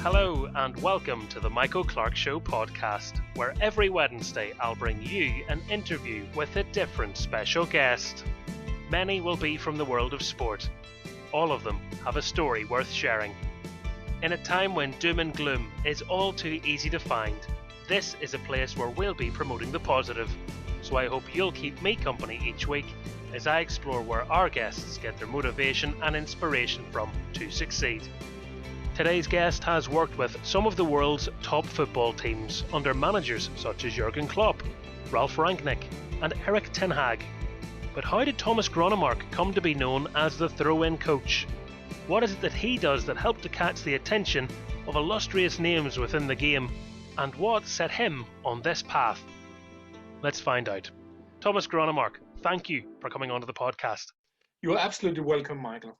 Hello and welcome to the Michael Clark Show podcast, where every Wednesday I'll bring you an interview with a different special guest. Many will be from the world of sport. All of them have a story worth sharing. In a time when doom and gloom is all too easy to find, this is a place where we'll be promoting the positive. So I hope you'll keep me company each week as I explore where our guests get their motivation and inspiration from to succeed. Today's guest has worked with some of the world's top football teams under managers such as Jurgen Klopp, Ralf Rangnick and Erik ten Hag. But how did Thomas Gronnemark come to be known as the throw-in coach? What is it that he does that helped to catch the attention of illustrious names within the game? And what set him on this path? Let's find out. Thomas Gronnemark, thank you for coming onto the podcast. You're absolutely welcome, Michael.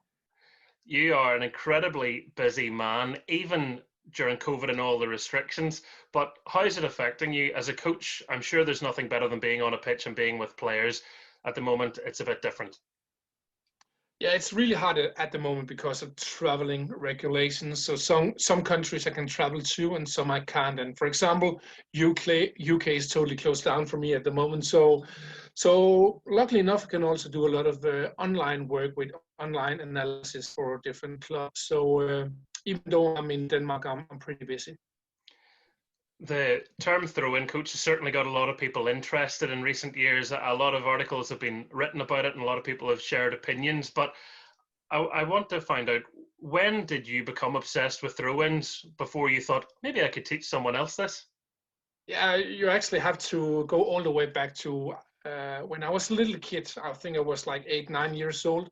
You are an incredibly busy man, even during COVID and all the restrictions. But how is it affecting you as a coach? I'm sure there's nothing better than being on a pitch and being with players. At the moment, it's a bit different. Yeah, it's really hard at the moment because of traveling regulations. So some countries I can travel to and some I can't. And for example, UK is totally closed down for me at the moment. So luckily enough, I can also do a lot of online work with online analysis for different clubs. So even though I'm in Denmark, I'm pretty busy. The term throw-in coach has certainly got a lot of people interested in recent years. A lot of articles have been written about it and a lot of people have shared opinions. But I want to find out, when did you become obsessed with throw-ins before you thought, maybe I could teach someone else this? Yeah, you actually have to go all the way back to when I was a little kid. I think I was like 8-9 years old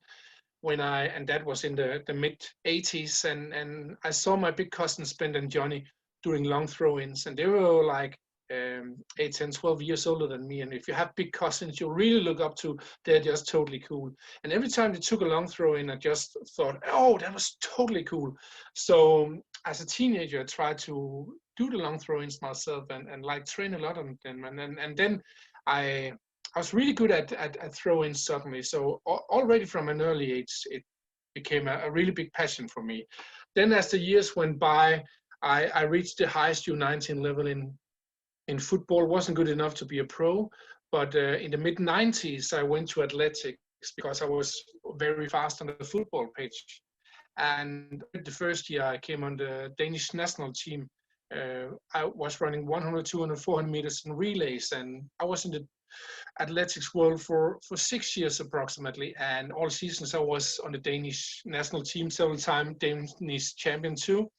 and that was in the mid 80s. And I saw my big cousins Ben and Johnny doing long throw-ins, and they were like 8, 10, 12 years older than me. And if you have big cousins you really look up to, they're just totally cool. And every time they took a long throw-in, I just thought, oh, that was totally cool. So as a teenager, I tried to do the long throw-ins myself and like train a lot on them. And then I was really good at throw-ins suddenly. So already from an early age, it became a really big passion for me. Then as the years went by, I reached the highest U19 level in football. Wasn't good enough to be a pro, but in the mid-90s, I went to athletics because I was very fast on the football pitch. And the first year I came on the Danish national team, I was running 100, 200, 400 meters in relays, and I was in the athletics world for 6 years approximately, and all seasons I was on the Danish national team, several times Danish champion too.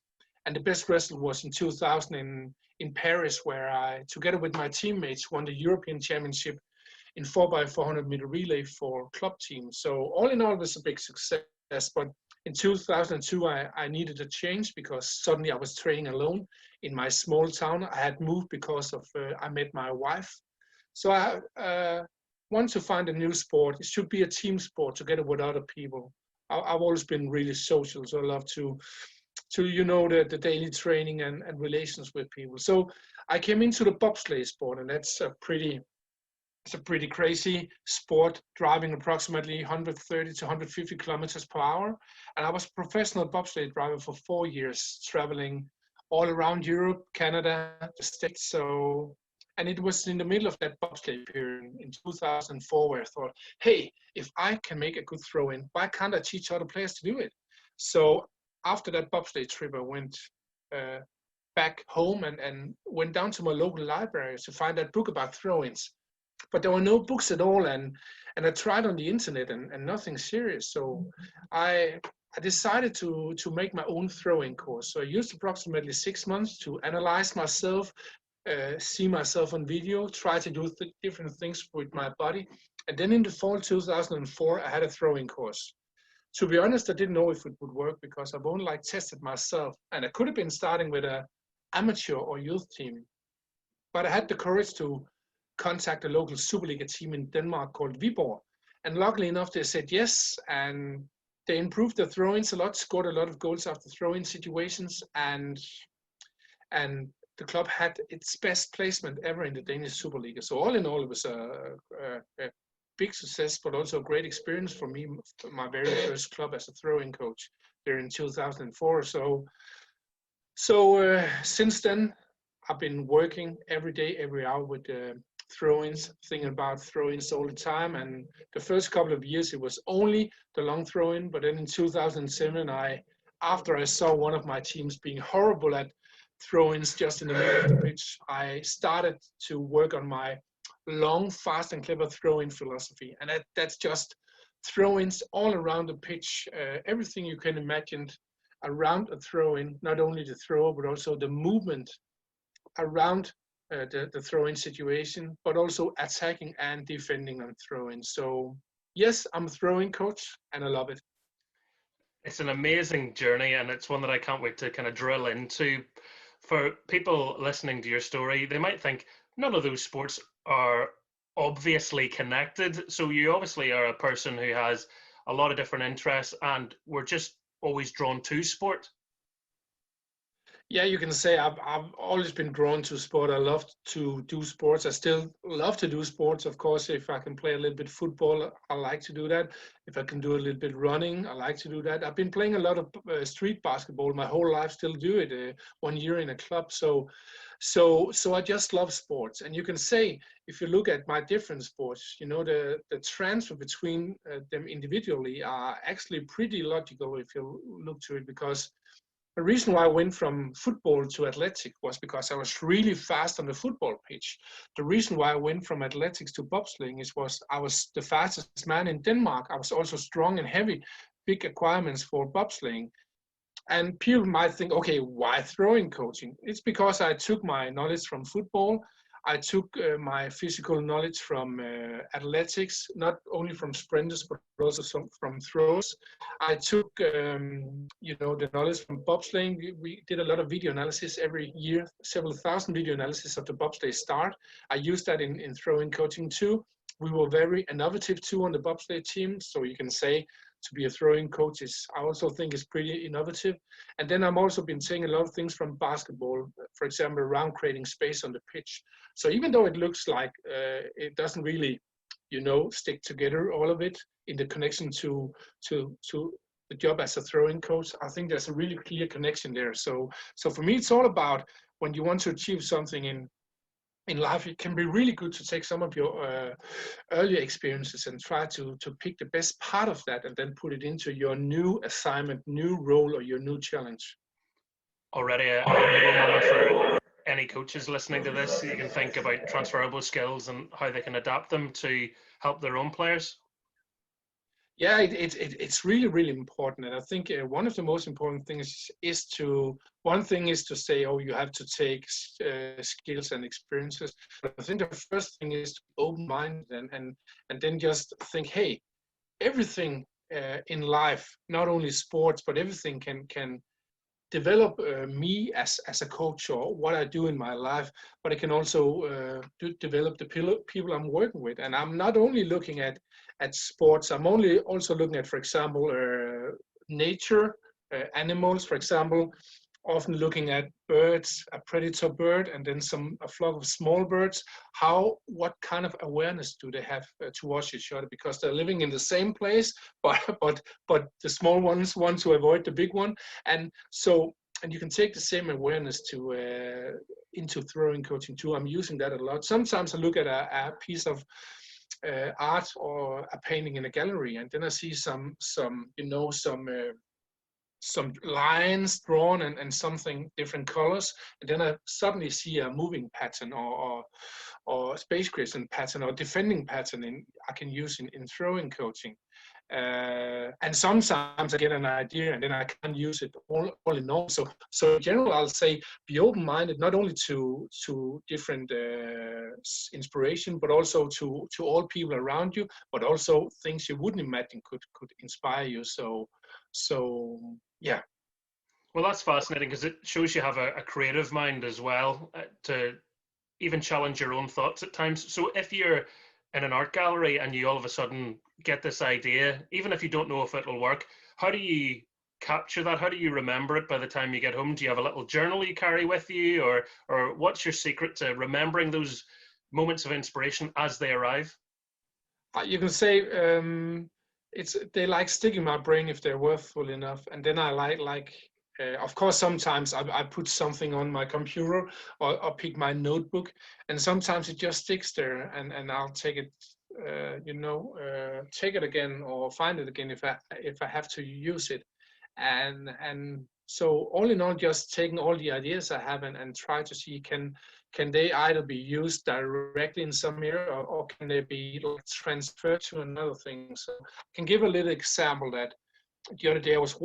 And the best result was in 2000 in Paris, where I, together with my teammates, won the European Championship in 4x400 meter relay for club teams. So all in all, it was a big success. But in 2002, I needed a change because suddenly I was training alone in my small town. I had moved because of I met my wife. So I want to find a new sport. It should be a team sport together with other people. I've always been really social, so I love to the daily training and relations with people. So I came into the bobsleigh sport, and it's a pretty crazy sport, driving approximately 130 to 150 kilometers per hour. And I was a professional bobsleigh driver for 4 years, traveling all around Europe, Canada, the States. And it was in the middle of that bobsleigh period in 2004 where I thought, hey, if I can make a good throw-in, why can't I teach other players to do it? So after that bobsleigh trip, I went back home and went down to my local library to find that book about throw-ins. But there were no books at all, and I tried on the internet and nothing serious. So I decided to make my own throw-in course. So I used approximately 6 months to analyze myself, see myself on video, try to do different things with my body. And then in the fall 2004, I had a throwing course. To be honest, I didn't know if it would work because I've only tested myself, and I could have been starting with an amateur or youth team. But I had the courage to contact a local Superliga team in Denmark called Viborg. And luckily enough, they said yes, and they improved their throw-ins a lot, scored a lot of goals after throw-in situations, and the club had its best placement ever in the Danish Superliga. So all in all, it was a big success, but also a great experience for me, my very first club as a throw-in coach there in 2004. So So since then, I've been working every day, every hour with throw-ins, thinking about throw-ins all the time. And the first couple of years, it was only the long throw-in. But then in 2007, after I saw one of my teams being horrible at throw-ins just in the middle of the pitch, I started to work on my long, fast, and clever throw-in philosophy. And that's just throw-ins all around the pitch, everything you can imagine around a throw-in, not only the throw, but also the movement around the throw-in situation, but also attacking and defending on throw-in. So yes, I'm a throwing coach and I love it. It's an amazing journey, and it's one that I can't wait to kind of drill into. For people listening to your story, they might think none of those sports are obviously connected. So you obviously are a person who has a lot of different interests, and we're just always drawn to sport. Yeah, you can say I've always been drawn to sport. I love to do sports. I still love to do sports. Of course, if I can play a little bit football, I like to do that. If I can do a little bit running, I like to do that. I've been playing a lot of street basketball my whole life. Still do it. 1 year in a club. So I just love sports. And you can say, if you look at my different sports, the transfer between them individually are actually pretty logical if you look to it, because the reason why I went from football to athletic was because I was really fast on the football pitch. The reason why I went from athletics to bobsleighing was I was the fastest man in Denmark. I was also strong and heavy, big requirements for bobsleighing. And people might think, okay, why throwing coaching? It's because I took my knowledge from football. I took my physical knowledge from athletics, not only from sprinters, but also from throwers. I took, the knowledge from bobsleighing. We did a lot of video analysis every year, several thousand video analysis of the bobsleigh start. I used that in throwing coaching too. We were very innovative too on the bobsleigh team. So you can say to be a throwing coach I also think is pretty innovative. And then I've also been saying a lot of things from basketball, for example, around creating space on the pitch. So even though it looks like it doesn't really, stick together, all of it in the connection to the job as a throwing coach, I think there's a really clear connection there. So for me, it's all about when you want to achieve something in life, it can be really good to take some of your earlier experiences and try to pick the best part of that and then put it into your new assignment, new role, or your new challenge. Already a valuable moment for any coaches listening to this. You can think about transferable skills and how they can adapt them to help their own players. Yeah, it's really, really important. And I think one of the most important things one thing is to say, oh, you have to take skills and experiences. But I think the first thing is to be open-minded and then just think, hey, everything in life, not only sports, but everything can develop me as a coach or what I do in my life, but it can also develop the people I'm working with. And I'm not only looking at sports, I'm also looking at, for example, nature, animals, for example, often looking at birds, a predator bird, and then a flock of small birds. What kind of awareness do they have towards each other? Because they're living in the same place, but the small ones want to avoid the big one. And you can take the same awareness into throwing coaching too. I'm using that a lot. Sometimes I look at a piece of art or a painting in a gallery, and then I see some lines drawn and something different colors, and then I suddenly see a moving pattern or space creation pattern or defending pattern I can use in throwing coaching. And sometimes I get an idea and then I can use it all in all. So in general, I'll say be open-minded, not only to different inspiration, but also to all people around you, but also things you wouldn't imagine could inspire you. So yeah. Well, that's fascinating because it shows you have a creative mind as well to even challenge your own thoughts at times. So if you're in an art gallery and you all of a sudden get this idea, even if you don't know if it'll work, how do you capture that? How do you remember it by the time you get home? Do you have a little journal you carry with you, or what's your secret to remembering those moments of inspiration as they arrive? You can say they like sticking my brain if they're worthful enough, and then I like Of course, sometimes I put something on my computer or pick my notebook, and sometimes it just sticks there, and I'll take it, take it again or find it again if I have to use it, and so all in all, just taking all the ideas I have and try to see can they either be used directly in some area or can they be like transferred to another thing. So I can give a little example that the other day I was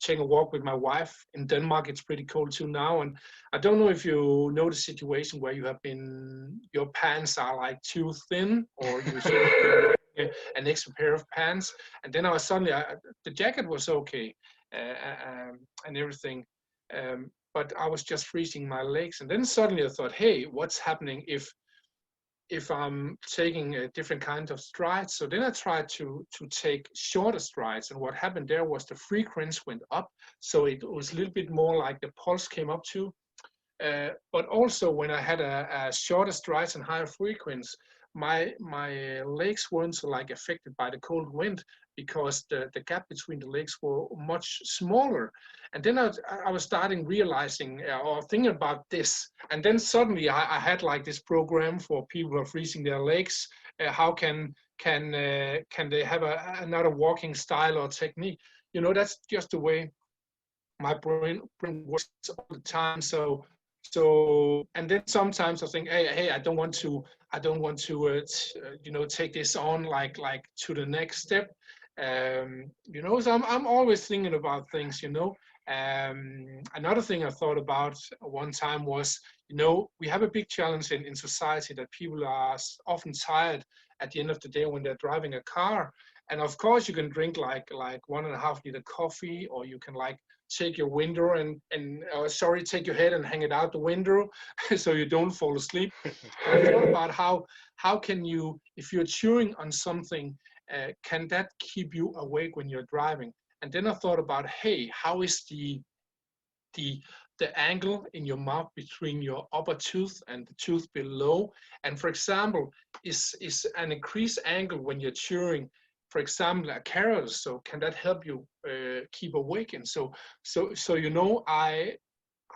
taking a walk with my wife in Denmark. It's pretty cold too now, and I don't know if you know the situation where your pants are like too thin, or you should be wearing an extra pair of pants. And then I was suddenly, the jacket was okay and everything, but I was just freezing my legs. And then suddenly I thought, hey, what's happening if I'm taking a different kind of strides? So then I tried to take shorter strides, and what happened there was the frequency went up, so it was a little bit more like the pulse came up too. But also when I had a shorter strides and higher frequency, my legs weren't so like affected by the cold wind, because the gap between the legs were much smaller. And then I was starting realizing or thinking about this, and then suddenly I had like this program for people who are freezing their legs. How can they have another walking style or technique? That's just the way my brain works all the time. So and then sometimes I think, hey, I don't want to take this on like to the next step. So I'm always thinking about things. Another thing I thought about one time was, we have a big challenge in society that people are often tired at the end of the day when they're driving a car. And of course you can drink like 1.5 liter coffee, or you can like take your window take your head and hang it out the window so you don't fall asleep. I thought about how can you, if you're chewing on something, can that keep you awake when you're driving? And then I thought about, hey, how is the angle in your mouth between your upper tooth and the tooth below? And for example, is an increased angle when you're chewing, for example, a carrot, so can that help you keep awake? And so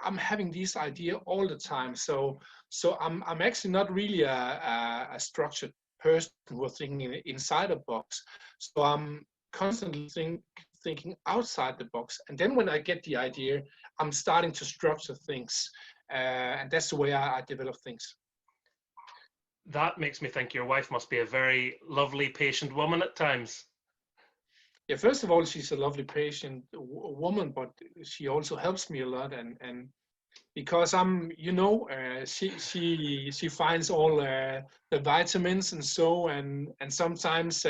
I'm having this idea all the time. So I'm actually not really a structured person who are thinking inside a box. So I'm constantly thinking outside the box. And then when I get the idea, I'm starting to structure things. And that's the way I develop things. That makes me think your wife must be a very lovely, patient woman at times. Yeah, first of all, she's a lovely, patient woman, but she also helps me a lot. And because I'm, she finds all the vitamins and sometimes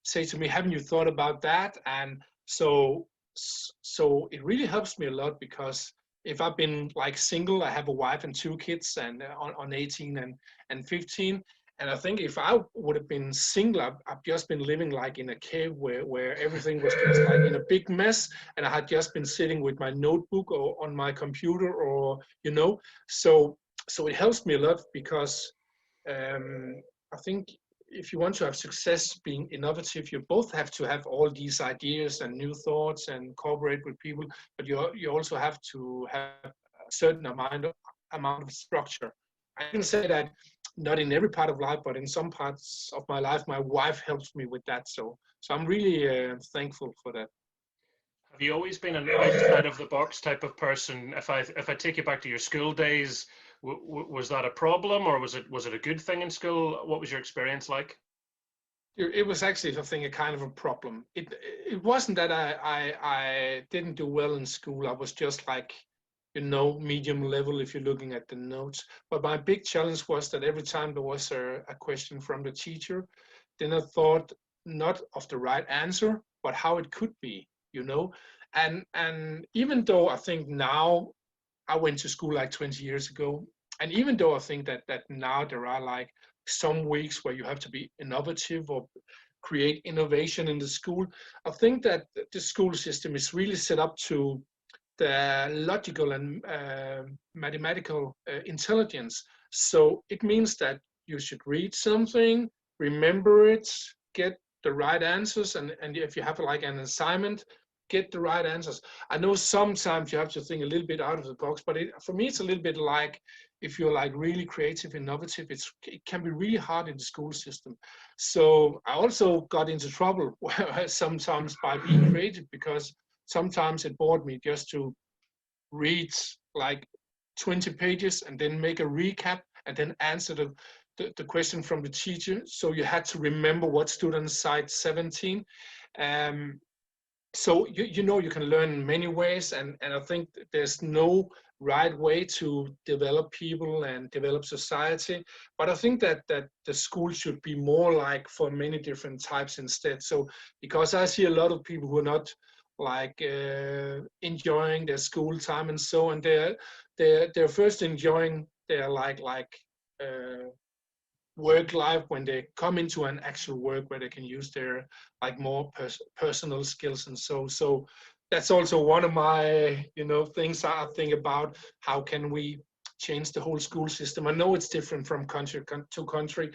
say to me, haven't you thought about that? And so it really helps me a lot, because if I've been like single, I have a wife and 2 kids, and on 18 and 15. And I think if I would have been single, I've just been living like in a cave where everything was just like in a big mess, and I had just been sitting with my notebook or on my computer, or so it helps me a lot, because I think if you want to have success being innovative, you both have to have all these ideas and new thoughts and cooperate with people, but you also have to have a certain amount of structure. I can say that not in every part of life, but in some parts of my life, my wife helps me with that. So I'm really thankful for that. Have you always been an outside of the box type of person? If I take you back to your school days, was that a problem, or was it a good thing in school? What was your experience like? It was actually, I think, a kind of a problem. It wasn't that I didn't do well in school. I was just like, medium level if you're looking at the notes. But my big challenge was that every time there was a question from the teacher, then I thought not of the right answer, but how it could be, And even though I think now, I went to school like 20 years ago, and even though I think that now there are like some weeks where you have to be innovative or create innovation in the school, I think that the school system is really set up to the logical and mathematical intelligence. So it means that you should read something, remember it, get the right answers, and if you have like an assignment, get the right answers. I know sometimes you have to think a little bit out of the box, but for me, it's a little bit like if you're like really creative, innovative, it can be really hard in the school system. So I also got into trouble sometimes by being creative, because sometimes it bored me just to read like 20 pages and then make a recap and then answer the question from the teacher. So you had to remember what stood on side 17. So you can learn in many ways, and I think there's no right way to develop people and develop society. But I think that the school should be more like for many different types instead. So because I see a lot of people who are not like enjoying their school time and so on, they're first enjoying their like work life when they come into an actual work where they can use their like more personal skills and so that's also one of my things I think about. How can we change the whole school system? I know it's different from country to country,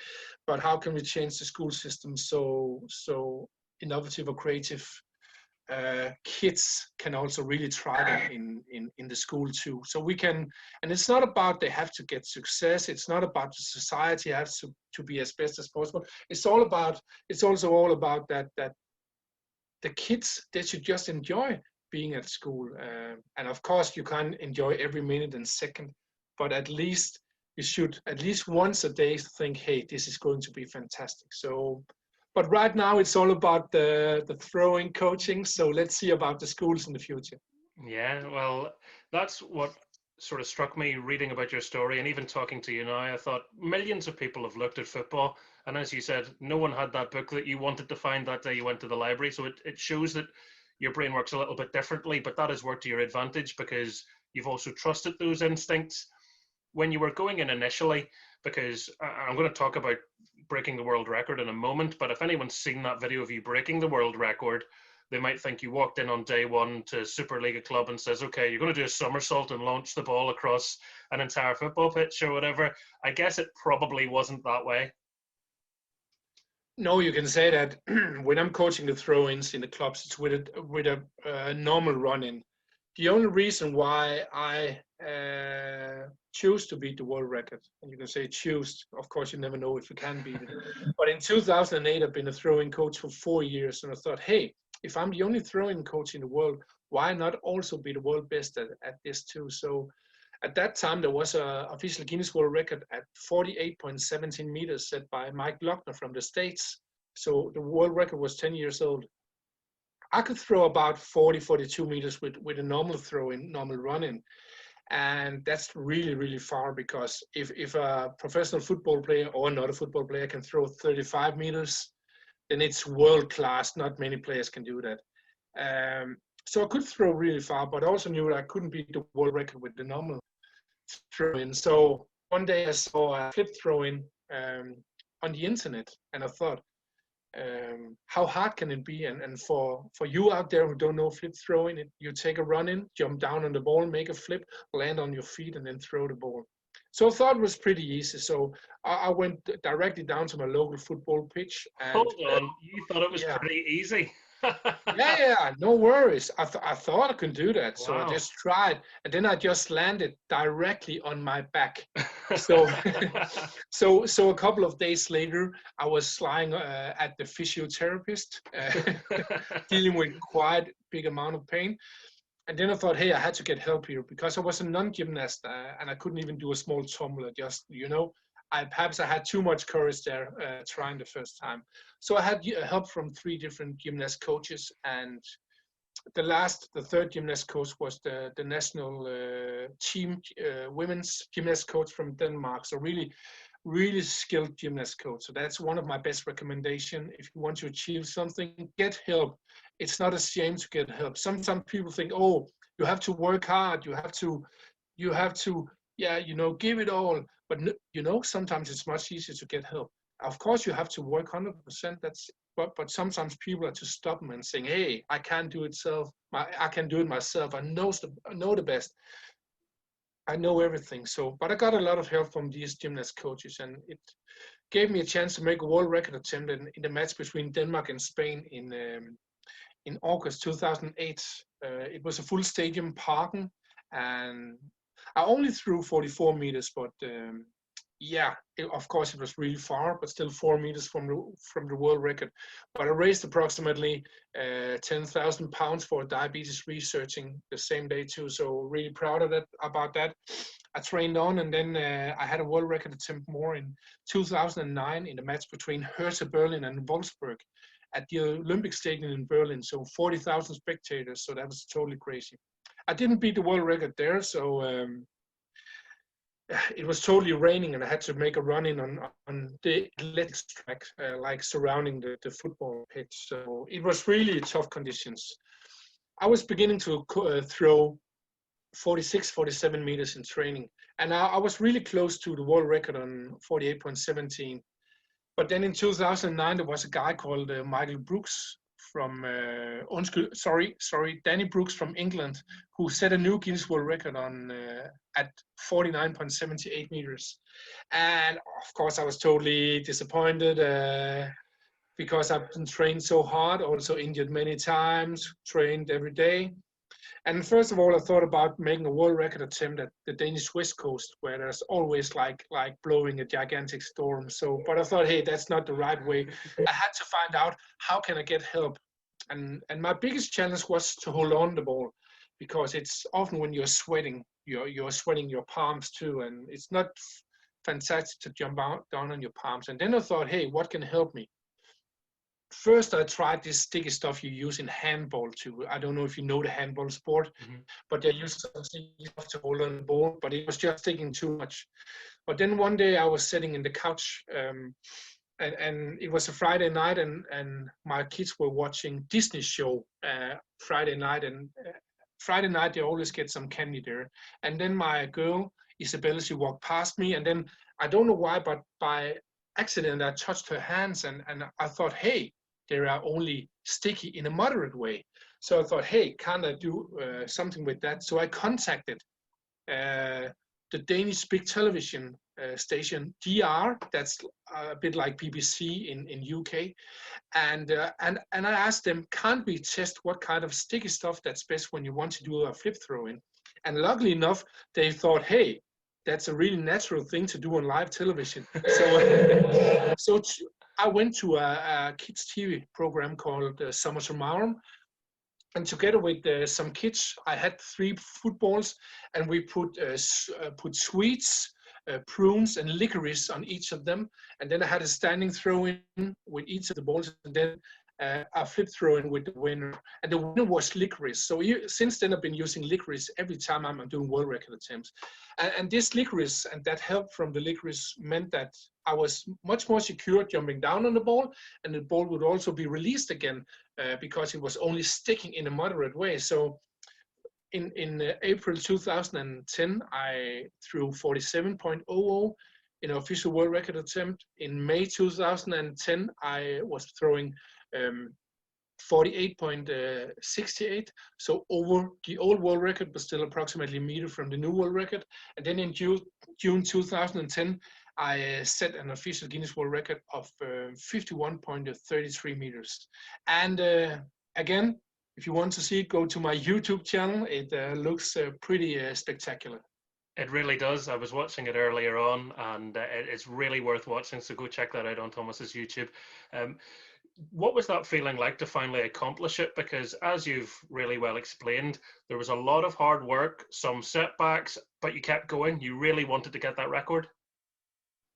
but how can we change the school system so innovative or creative kids can also really try that in the school too. So we can, and it's not about they have to get success. It's not about the society has to be as best as possible. It's also all about that the kids, they should just enjoy being at school. And of course you can't enjoy every minute and second, but at least you should at least once a day think, hey, this is going to be fantastic. So but right now it's all about the throwing coaching. So let's see about the schools in the future. Yeah, well, that's what sort of struck me reading about your story and even talking to you now. I thought millions of people have looked at football, and as you said, no one had that book that you wanted to find that day you went to the library. So it shows that your brain works a little bit differently, but that has worked to your advantage because you've also trusted those instincts when you were going in initially. Because I'm going to talk about breaking the world record in a moment, but if anyone's seen that video of you breaking the world record, they might think you walked in on day one to Superliga club and says, okay, you're going to do a somersault and launch the ball across an entire football pitch or whatever. I guess it probably wasn't that way. No, you can say that when I'm coaching the throw-ins in the clubs, it's with a normal run-in. The only reason why I choose to beat the world record, and you can say choose, of course you never know if you can beat it, but in 2008 I've been a throwing coach for 4 years, and I thought, hey, if I'm the only throwing coach in the world, why not also be the world best at this too? So at that time there was a official Guinness World Record at 48.17 meters set by Mike Lochner from the States. So the world record was 10 years old. I could throw about 42 meters with a normal throw-in, normal run-in. And that's really, really far, because if a professional football player or not a football player can throw 35 meters, then it's world-class. Not many players can do that. So I could throw really far, but I also knew that I couldn't beat the world record with the normal throw-in. So one day I saw a flip throw-in on the internet, and I thought, how hard can it be? And for you out there who don't know flip throwing, you take a run in, jump down on the ball, make a flip, land on your feet, and then throw the ball. So I thought it was pretty easy. So I went directly down to my local football pitch. And, hold on, you thought it was pretty easy? Yeah, no worries. I thought I could do that. Wow. So I just tried, and then I just landed directly on my back. So so a couple of days later, I was lying at the physiotherapist, dealing with quite a big amount of pain. And then I thought, hey, I had to get help here, because I was a non-gymnast and I couldn't even do a small tumble. Just, perhaps I had too much courage there trying the first time. So I had help from 3 different gymnast coaches, and the third gymnast coach was the national team women's gymnast coach from Denmark. So really skilled gymnast coach. So that's one of my best recommendations. If you want to achieve something, get help. It's not a shame to get help. Sometimes people think, oh, you have to work hard. You have to, give it all. But sometimes it's much easier to get help. Of course, you have to work 100%. But sometimes people are too stubborn and saying, hey, I can't do it I can do it myself. I know the best. I know everything. So, but I got a lot of help from these gymnast coaches, and it gave me a chance to make a world record attempt in the match between Denmark and Spain in August 2008. It was a full stadium parking, and I only threw 44 meters, but yeah, of course it was really far, but still 4 meters from the world record. But I raised approximately 10,000 pounds for diabetes researching the same day too. So really proud of that about that. I trained on, and then I had a world record attempt more in 2009 in the match between Hertha Berlin and Wolfsburg at the Olympic Stadium in Berlin. So 40,000 spectators. So that was totally crazy. I didn't beat the world record there, so it was totally raining, and I had to make a run in on the athletics track, like surrounding the football pitch. So it was really tough conditions. I was beginning to throw 46, 47 meters in training, and I was really close to the world record on 48.17. But then in 2009, there was a guy called Michael Brooks from, Danny Brooks from England, who set a new Guinness World Record on at 49.78 meters. And of course, I was totally disappointed because I've been trained so hard, also injured many times, trained every day. And first of all, I thought about making a world record attempt at the Danish West Coast, where there's always like blowing a gigantic storm. So, but I thought, hey, that's not the right way. I had to find out how can I get help. And my biggest challenge was to hold on the ball, because it's often when you're sweating, you're sweating your palms too, and it's not fantastic to jump down on your palms. And then I thought, hey, what can help me? First, I tried this sticky stuff you use in handball too. I don't know if you know the handball sport, but they use some sticky stuff to hold on the ball, but it was just sticking too much. But then one day I was sitting in the couch, and it was a Friday night, and my kids were watching Disney show Friday night, and Friday night they always get some candy there. And then my girl, Isabella, she walked past me, and then I don't know why, but by accident I touched her hands, and I thought, hey, they are only sticky in a moderate way. So I thought, hey, can't I do something with that? So I contacted the Danish big television station DR, that's a bit like BBC in UK, and I asked them, can't we test what kind of sticky stuff that's best when you want to do a flip throw in? And luckily enough, they thought, hey, that's a really natural thing to do on live television. So I went to a kids TV program called Summer Tomorrow, and together with some kids, I had 3 footballs, and we put sweets, prunes, and licorice on each of them, and then I had a standing throw in with each of the balls, and then a flip throw in with the winner, and the winner was licorice. So since then, I've been using licorice every time I'm doing world record attempts, and this licorice and that help from the licorice meant that I was much more secure jumping down on the ball, and the ball would also be released again because it was only sticking in a moderate way. So in April 2010, I threw 47.00 in an official world record attempt. In May 2010, I was throwing 48.68, so over the old world record, but still approximately a meter from the new world record. And then in June 2010, I set an official Guinness World Record of 51.33 meters. And again, if you want to see it, go to my YouTube channel. It looks pretty spectacular. It really does. I was watching it earlier on, and it's really worth watching, so go check that out on Thomas's YouTube. What was that feeling like to finally accomplish it? Because as you've really well explained, there was a lot of hard work, some setbacks, but you kept going. You really wanted to get that record.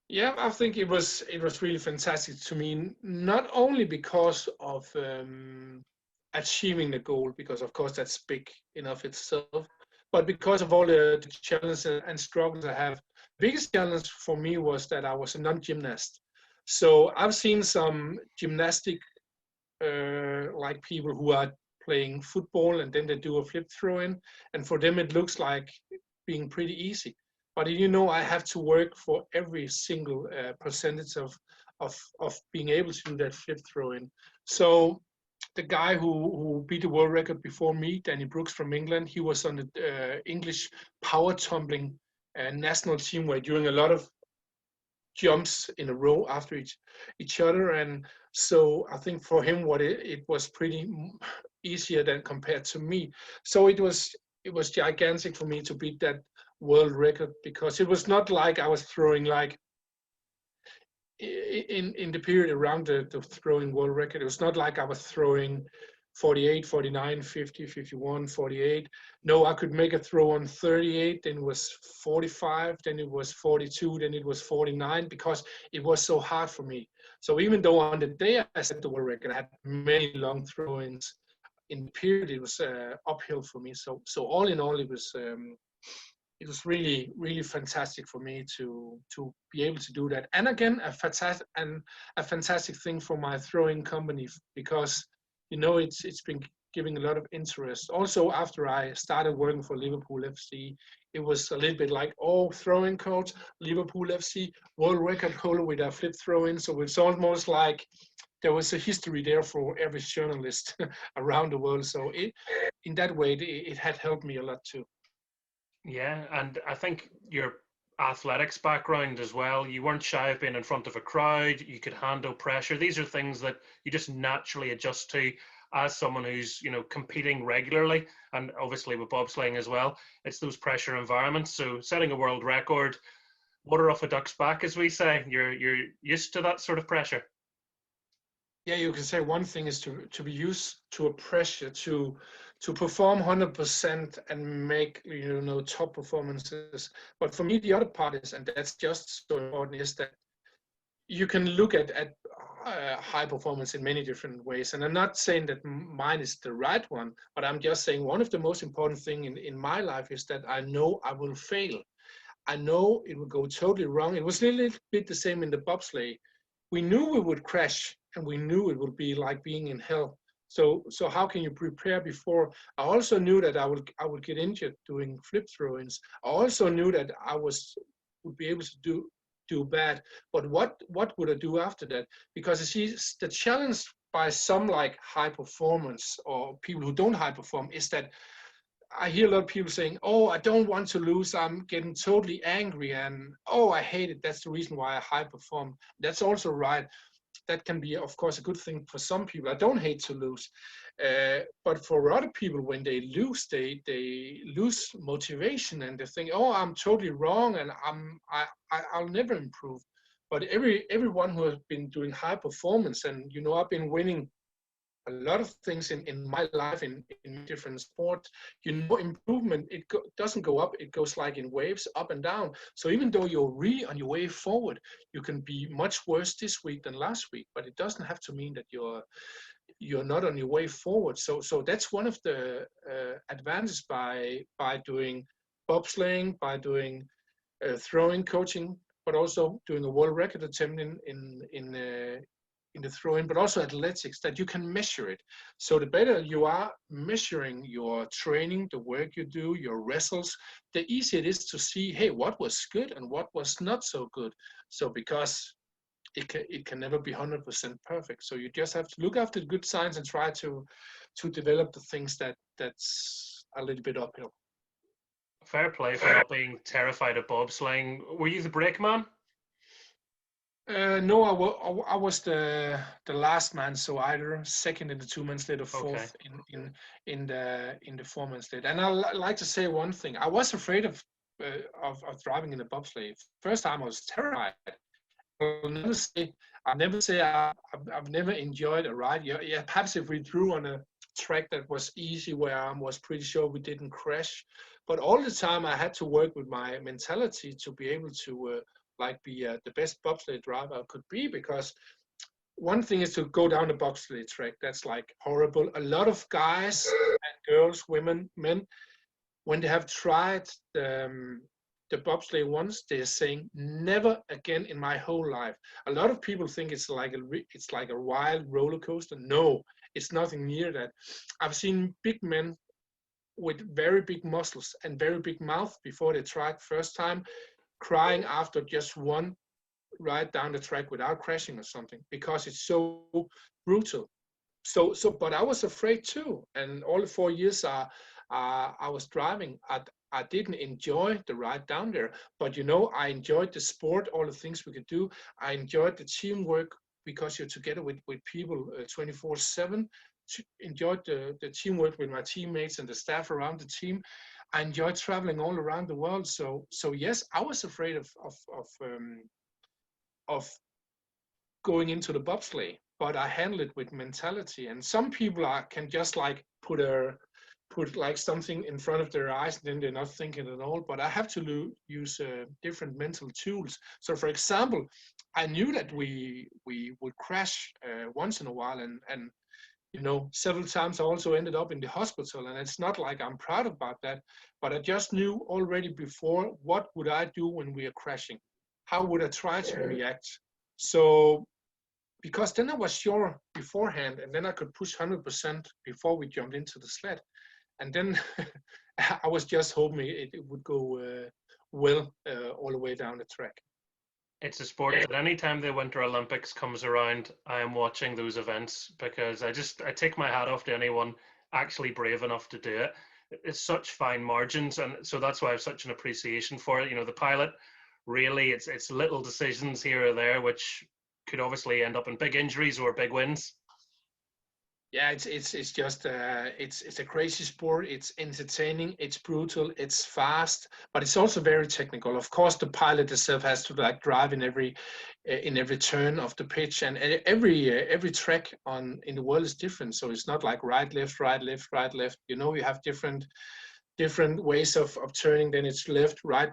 Yeah, I think it was really fantastic to me, not only because of achieving the goal, because of course that's big enough itself, but because of all the challenges and struggles I have. The biggest challenge for me was that I was a non-gymnast. So I've seen some gymnastic like people who are playing football and then they do a flip throw in, and for them it looks like being pretty easy. But you know, I have to work for every single percentage of being able to do that flip throw in. So the guy who beat the world record before me, Danny Brooks from England, he was on the English power tumbling national team, where doing a lot of jumps in a row after each other. And so I think for him, it was pretty easier than compared to me. So it was gigantic for me to beat that world record, because it was not like I was throwing like in the period around the throwing world record. It was not like I was throwing 48, 49, 50, 51, 48. No, I could make a throw on 38, then it was 45, then it was 42, then it was 49, because it was so hard for me. So even though on the day I set the world record, I had many long throw-ins, in the period it was uphill for me. So all in all, it was really, really fantastic for me to be able to do that. And again, a fantastic thing for my throwing company, because it's been giving a lot of interest. Also, after I started working for Liverpool FC, it was a little bit like, oh, throwing coach, Liverpool FC, world record holder with a flip throw-in. So it's almost like there was a history there for every journalist around the world. So in that way, it had helped me a lot too. Yeah, and I think your athletics background as well, you weren't shy of being in front of a crowd, you could handle pressure. These are things that you just naturally adjust to as someone who's, competing regularly, and obviously with bobsleighing as well. It's those pressure environments. So setting a world record, water off a duck's back, as we say, you're used to that sort of pressure. Yeah, you can say one thing is to be used to a pressure, to perform 100% and make top performances. But for me, the other part is, and that's just so important, is that you can look at high performance in many different ways. And I'm not saying that mine is the right one, but I'm just saying one of the most important thing in my life is that I know I will fail. I know it will go totally wrong. It was a little bit the same in the bobsleigh. We knew we would crash, and we knew it would be like being in hell. So how can you prepare before? I also knew that I would get injured doing flip throw-ins. I also knew that I would be able to do bad. But what would I do after that? Because you see, the challenge by some like high performance or people who don't high perform is that I hear a lot of people saying, oh, I don't want to lose. I'm getting totally angry, and oh, I hate it. That's the reason why I high perform. That's also right. That can be, of course, a good thing for some people. I don't hate to lose. But for other people, when they lose, they lose motivation, and they think, oh, I'm totally wrong, and I'll never improve. But everyone who has been doing high performance, and I've been winning a lot of things in my life in different sports, improvement, doesn't go up, it goes like in waves, up and down. So even though you're really on your way forward, you can be much worse this week than last week, but it doesn't have to mean that you're not on your way forward. So that's one of the advantages by doing bobsleighing, by doing throwing coaching, but also doing a world record attempt in the throwing, but also athletics, that you can measure it. So the better you are measuring your training, the work you do, your wrestles, the easier it is to see, hey, what was good and what was not so good. So because it can never be 100% perfect. So you just have to look after the good signs and try to develop the things that's a little bit uphill. Fair play for not being terrified of bobsleighing. Were you the brake man? No, I was the last man, so either second in the 2-man sled or fourth in the 4-man sled. And I like to say one thing: I was afraid of driving in a bobsleigh. First time I was terrified. I've never enjoyed a ride. Yeah, perhaps if we drew on a track that was easy, where I was pretty sure we didn't crash. But all the time I had to work with my mentality to be able to be the best bobsleigh driver I could be, because one thing is to go down the bobsleigh track. That's like horrible. A lot of guys and girls, women, men, when they have tried the bobsleigh once, they're saying, never again in my whole life. A lot of people think it's like a wild roller coaster. No, it's nothing near that. I've seen big men with very big muscles and very big mouth before they tried first time, crying after just one ride down the track without crashing or something, because it's so brutal. So but I was afraid too, and all the 4 years I was driving, I didn't enjoy the ride down there, but I enjoyed the sport, all the things we could do. I enjoyed the teamwork, because you're together with people 24/7. enjoyed the teamwork with my teammates and the staff around the team. I enjoyed traveling all around the world. So yes, I was afraid of going into the bobsleigh, but I handle it with mentality. And some people can just like put like something in front of their eyes and then they're not thinking at all. But I have to use different mental tools. So for example, I knew that we would crash once in a while, and several times I also ended up in the hospital, and it's not like I'm proud about that, but I just knew already before, what would I do when we are crashing? How would I try to react? So because then I was sure beforehand, and then I could push 100% before we jumped into the sled. And then I was just hoping it would go well all the way down the track. It's a sport that anytime the Winter Olympics comes around, I am watching those events, because I take my hat off to anyone actually brave enough to do it. It's such fine margins, and so that's why I have such an appreciation for it. The pilot, really, it's little decisions here or there which could obviously end up in big injuries or big wins. Yeah, it's just it's a crazy sport. It's entertaining, it's brutal, it's fast, but it's also very technical. Of course, the pilot itself has to like drive in every turn of the pitch, and every track in the world is different. So it's not like right, left, right, left, right, left. You have different ways of turning. Then it's left, right,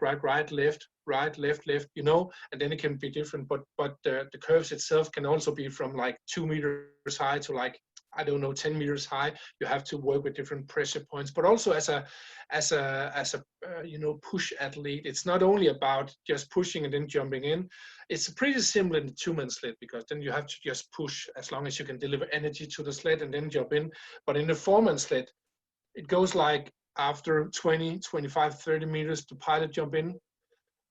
left, right, left, and then it can be different. But the curves itself can also be from like 2 meters high to like, I don't know, 10 meters high. You have to work with different pressure points, but also as a push athlete, it's not only about just pushing and then jumping in. It's pretty similar in the 2-man sled, because then you have to just push as long as you can deliver energy to the sled and then jump in. But in the 4-man sled, it goes like after 20, 25, 30 meters, the pilot jump in.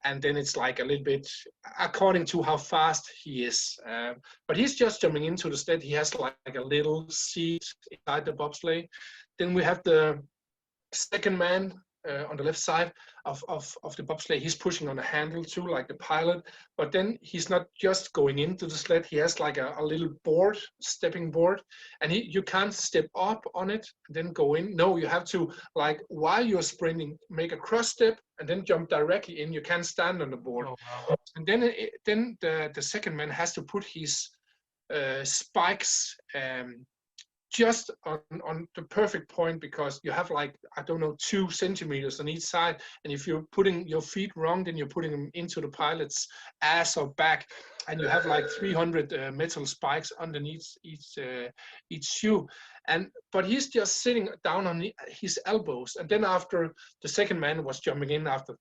And then it's like a little bit according to how fast he is. But he's just jumping into the sled. He has like a little seat inside the bobsleigh. Then we have the second man on the left side of the bobsleigh. He's pushing on a handle too, like the pilot. But then he's not just going into the sled. He has like a little board, stepping board. And you can't step up on it and then go in. No, you have to, like, while you're sprinting, make a cross step and then jump directly in. You can't stand on the board. Oh, wow. And then the second man has to put his spikes just on the perfect point, because you have like, I don't know, 2 centimeters on each side. And if you're putting your feet wrong, then you're putting them into the pilot's ass or back. And you have like 300 metal spikes underneath each shoe. But he's just sitting down on his elbows. And then after the second man was jumping in after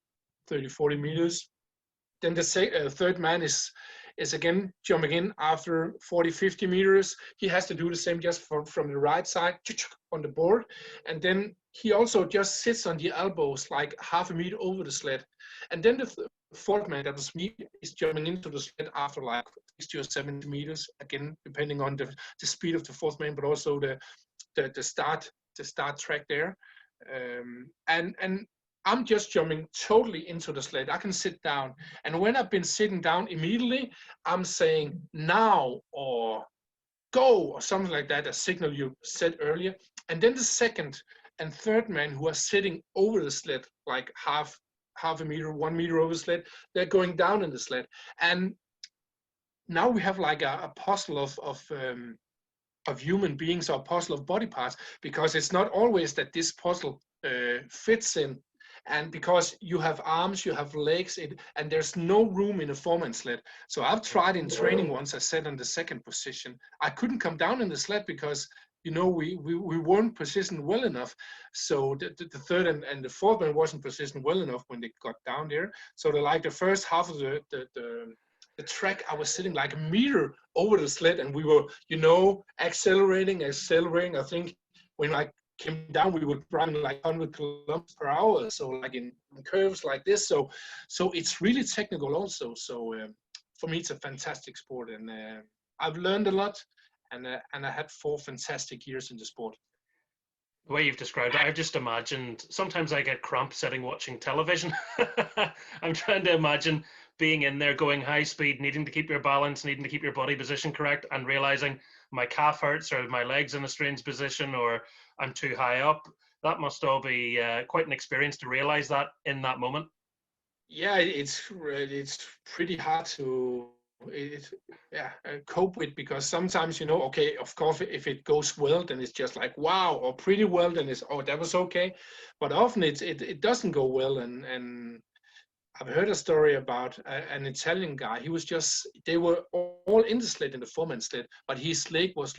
30, 40 meters, then the third man is again jumping in after 40, 50 meters. He has to do the same just from the right side on the board. And then he also just sits on the elbows like half a meter over the sled. And then the fourth man, that was me, is jumping into the sled after like 60 or 70 meters, again, depending on the speed of the fourth man, but also the start track there. And I'm just jumping totally into the sled. I can sit down. And when I've been sitting down immediately, I'm saying now or go or something like that, a signal you said earlier. And then the second and third man who are sitting over the sled, like half a meter, 1 meter over the sled, they're going down in the sled. And now we have like a puzzle of human beings, or a puzzle of body parts, because it's not always that this puzzle fits in. And because you have arms, you have legs, and there's no room in a 4-man sled. So I've tried in training once, I sat on the second position. I couldn't come down in the sled because, we weren't positioned well enough. So the third and the fourth man wasn't positioned well enough when they got down there. So the first half of the track, I was sitting like a meter over the sled, and we were, accelerating. I think when I came down, we were driving like 100 kilometers per hour, so like in curves like this. So it's really technical also. So for me, it's a fantastic sport, and I've learned a lot, and I had 4 fantastic years in the sport. The way you've described it, I've just imagined, sometimes I get cramp sitting watching television. I'm trying to imagine being in there, going high speed, needing to keep your balance, needing to keep your body position correct, and realizing my calf hurts or my leg's in a strange position or I'm too high up. That must all be quite an experience to realize that in that moment. Yeah, it's pretty hard to cope with, because sometimes, okay, of course, if it goes well, then it's just like wow, or pretty well, then it's, oh, that was okay. But often it doesn't go well, and I've heard a story about an Italian guy. They were all in the sled, in the foreman sled, but his leg was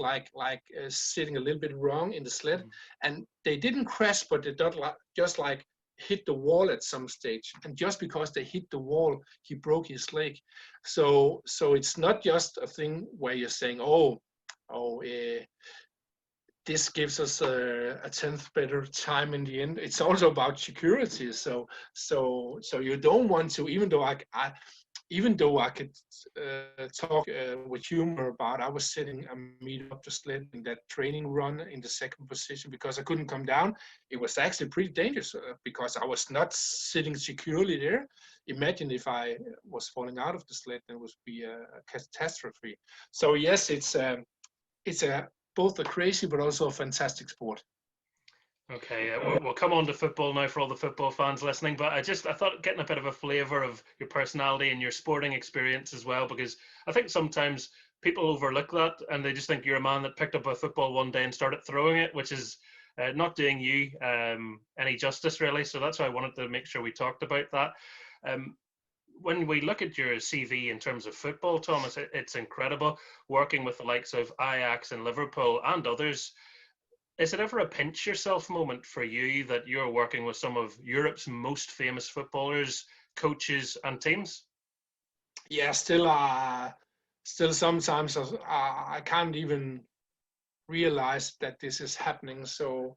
sitting a little bit wrong in the sled, and they didn't crash, but they just like hit the wall at some stage. And just because they hit the wall, he broke his leg. So it's not just a thing where you're saying, this gives us a tenth better time in the end. It's also about security. So you don't want to, even though I could talk with humor about, I was sitting a meter up the sled in that training run in the second position because I couldn't come down. It was actually pretty dangerous because I was not sitting securely there. Imagine if I was falling out of the sled, then it would be a catastrophe. So yes, it's both a crazy but also a fantastic sport. Okay, we'll come on to football now for all the football fans listening, but I thought getting a bit of a flavour of your personality and your sporting experience as well, because I think sometimes people overlook that and they just think you're a man that picked up a football one day and started throwing it, which is not doing you any justice, really. So that's why I wanted to make sure we talked about that. When we look at your CV in terms of football, Thomas, it's incredible, working with the likes of Ajax and Liverpool and others. Is it ever a pinch yourself moment for you that you're working with some of Europe's most famous footballers, coaches, and teams? Yeah, still sometimes I can't even realize that this is happening. So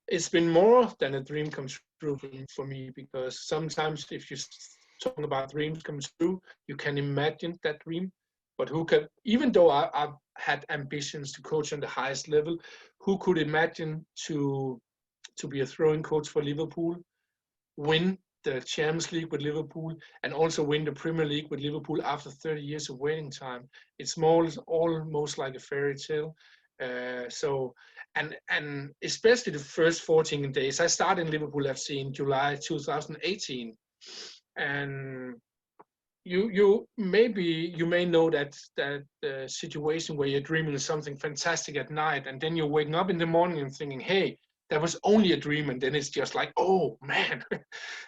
it's been more than a dream come true for me, because sometimes if you talk about dreams come true, you can imagine that dream. But who can, even though I've had ambitions to coach on the highest level, who could imagine to be a throwing coach for Liverpool, win the Champions League with Liverpool, and also win the Premier League with Liverpool after 30 years of waiting time? It's almost like a fairy tale. And especially the first 14 days. I started in Liverpool FC in July 2018, and you may know that situation where you're dreaming of something fantastic at night, and then you're waking up in the morning and thinking, hey, that was only a dream, and then it's just like, oh man.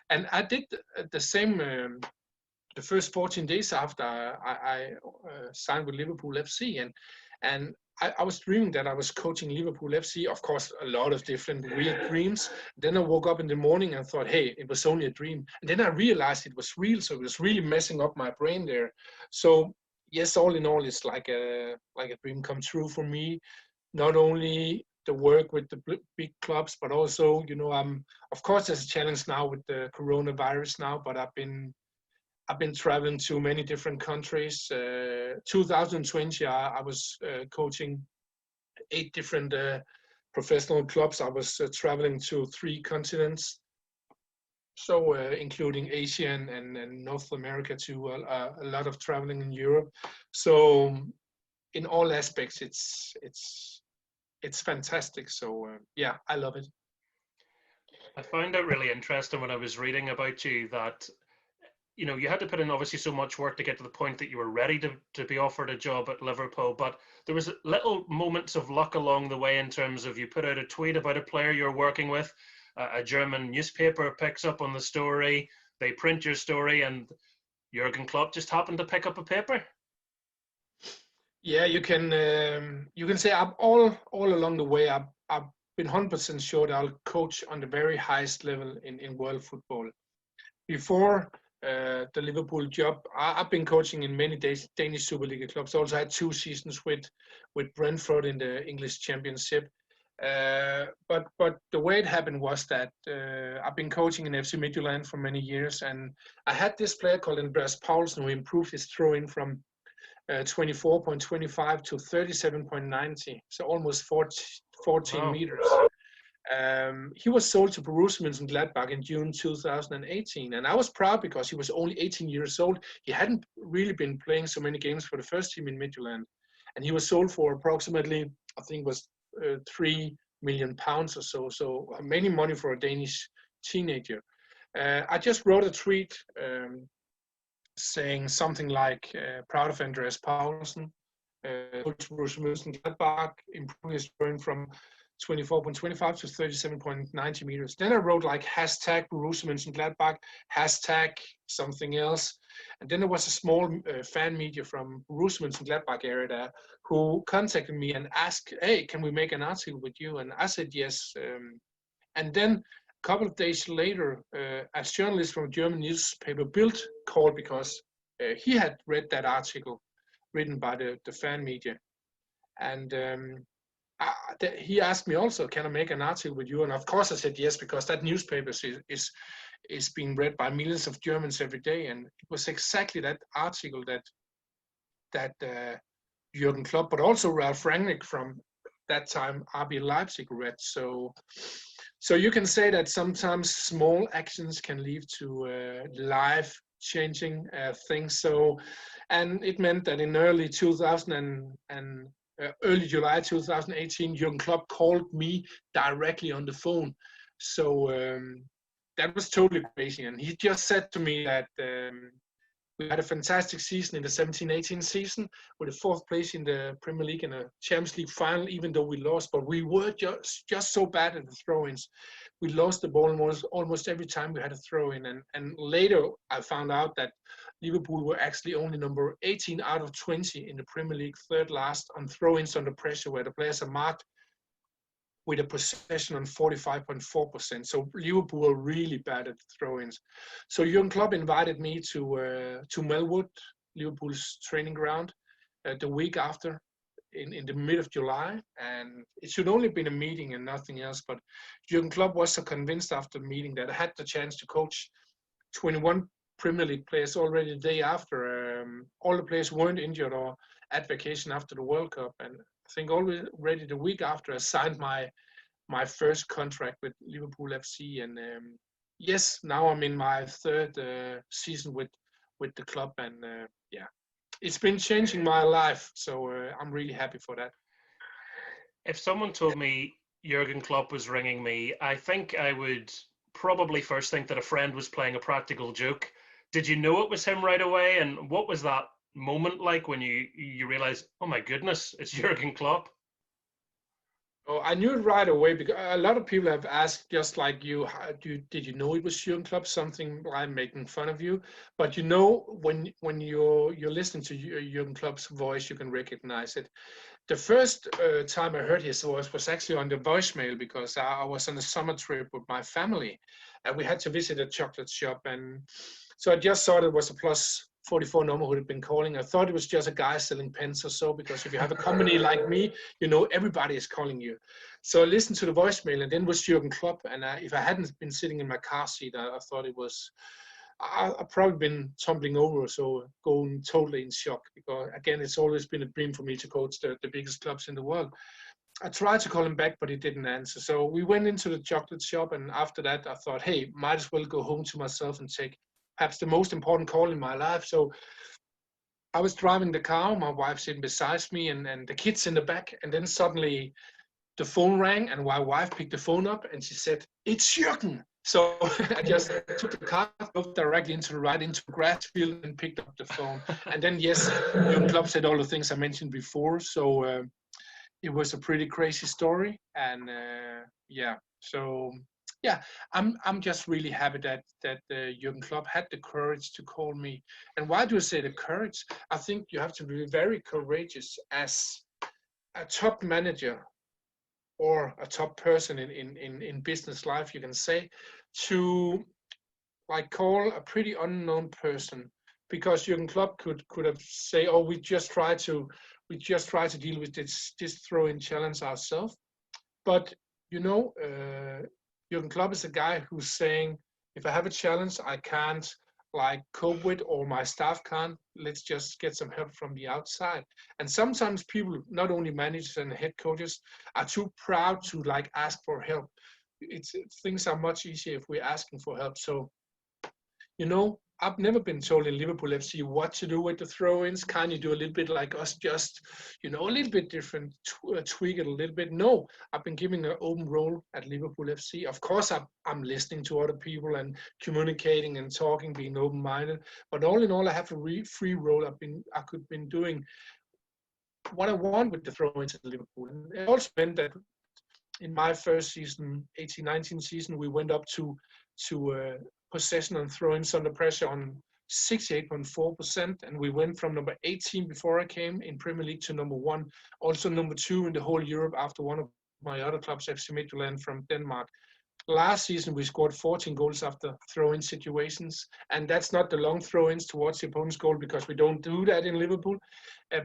And I did the same the first 14 days after I signed with Liverpool FC, and I was dreaming that I was coaching Liverpool FC. Of course, a lot of different weird dreams. Then I woke up in the morning and thought, hey, it was only a dream. And then I realized it was real, so it was really messing up my brain there. So yes, all in all, it's like a dream come true for me. Not only the work with the big clubs, but also, of course, there's a challenge now with the coronavirus now, but I've been traveling to many different countries. 2020, I was coaching 8 different professional clubs. I was traveling to 3 continents, so including Asia and North America too. A lot of traveling in Europe. So in all aspects, it's fantastic. So yeah, I love it. I found it really interesting when I was reading about you that you had to put in obviously so much work to get to the point that you were ready to be offered a job at Liverpool, but there was little moments of luck along the way in terms of you put out a tweet about a player you're working with, a German newspaper picks up on the story, they print your story, and Jurgen Klopp just happened to pick up a paper. Yeah, you can say I'm all along the way. I've been 100% sure that I'll coach on the very highest level in world football. Before the Liverpool job, I've been coaching in many Danish Super League clubs. Also had 2 seasons with Brentford in the English Championship. But the way it happened was that I've been coaching in FC Midtjylland for many years, and I had this player called Andreas Paulsen who improved his throwing from 24.25 to 37.90, so almost 14 meters. He was sold to Borussia Mönchengladbach in June 2018, and I was proud because he was only 18 years old. He hadn't really been playing so many games for the first team in Midtjylland, and he was sold for approximately, I think it was £3 million or so. So many money for a Danish teenager. I just wrote a tweet saying something like, proud of Andreas Paulsen, Borussia Mönchengladbach, improving his throwing from 24.25 to 37.90 meters. Then I wrote like hashtag Borussia Mönchengladbach, hashtag something else. And then there was a small fan media from Borussia Mönchengladbach area there who contacted me and asked, hey, can we make an article with you? And I said yes. And then a couple of days later, a journalist from a German newspaper, Bild, called because he had read that article written by the fan media. And he asked me also, can I make an article with you? And of course I said yes, because that newspaper is being read by millions of Germans every day. And it was exactly that article that Jurgen Klopp, but also Ralf Rangnick from that time RB Leipzig read. So you can say that sometimes small actions can lead to life-changing things. So, and it meant that in early 2000 and early July 2018, Jurgen Klopp called me directly on the phone. So that was totally crazy. And he just said to me that we had a fantastic season in the 17-18 season with a fourth place in the Premier League and a Champions League final, even though we lost. But we were just so bad at the throw-ins. We lost the ball almost every time we had a throw-in. And later I found out that Liverpool were actually only number 18 out of 20 in the Premier League, third last on throw-ins under pressure, where the players are marked with a possession on 45.4%. So Liverpool were really bad at throw-ins. So Jurgen Klopp invited me to Melwood, Liverpool's training ground, the week after, in the mid of July. And it should only have been a meeting and nothing else. But Jurgen Klopp was so convinced after the meeting that I had the chance to coach 21 Premier League players already the day after. All the players weren't injured or at vacation after the World Cup. And I think already the week after I signed my first contract with Liverpool FC. And yes, now I'm in my third season with the club. And yeah, it's been changing my life. So I'm really happy for that. If someone told me Jurgen Klopp was ringing me, I think I would probably first think that a friend was playing a practical joke. Did you know it was him right away? And what was that moment like when you realized, oh my goodness, it's Jurgen Klopp? Oh, I knew it right away because a lot of people have asked, just like you, did you know it was Jurgen Klopp? Something like making fun of you, but you know when you're listening to Jurgen Klopp's voice, you can recognize it. The first time I heard his voice was actually on the voicemail because I was on a summer trip with my family, and we had to visit a chocolate shop, and so I just thought it was a plus 44 number who had been calling. I thought it was just a guy selling pens or so, because if you have a company like me, you know everybody is calling you. So I listened to the voicemail, and then it was Jurgen Klopp. And if I hadn't been sitting in my car seat, I thought it was, I've probably been tumbling over or so, going totally in shock, because again, it's always been a dream for me to coach the biggest clubs in the world. I tried to call him back, but he didn't answer. So we went into the chocolate shop, and after that, I thought, hey, might as well go home to myself and take perhaps the most important call in my life. So I was driving the car, my wife sitting beside me, and the kids in the back. And then suddenly the phone rang, and my wife picked the phone up, and she said, "It's Jurgen." So I just took the car, drove directly into the grass field, and picked up the phone. And then, yes, Jurgen Klopp said all the things I mentioned before. So it was a pretty crazy story. And yeah, so yeah, I'm just really happy that Jurgen Klopp had the courage to call me. And why do I say the courage? I think you have to be very courageous as a top manager or a top person in business life, you can say, to like call a pretty unknown person, because Jurgen Klopp could have say, oh, we just try to deal with this throw-in challenge ourselves. But you know, Jurgen Klopp is a guy who's saying, if I have a challenge I can't like cope with, or my staff can't, let's just get some help from the outside. And sometimes people, not only managers and head coaches, are too proud to like ask for help. Things are much easier if we're asking for help. So, you know, I've never been told in Liverpool FC what to do with the throw-ins. Can you do a little bit like us, just, a little bit different, tweak it a little bit? No, I've been given an open role at Liverpool FC. Of course, I'm listening to other people and communicating and talking, being open-minded. But all in all, I have a free role. I could been doing what I want with the throw-ins at Liverpool. And it also meant that in my first season, 18-19 season, we went up to possession and throw-ins under pressure on 68.4%, and we went from number 18 before I came in Premier League to number 1, also number 2 in the whole Europe after one of my other clubs, FC Midtjylland from Denmark. Last season, we scored 14 goals after throw-in situations, and that's not the long throw-ins towards the opponent's goal because we don't do that in Liverpool,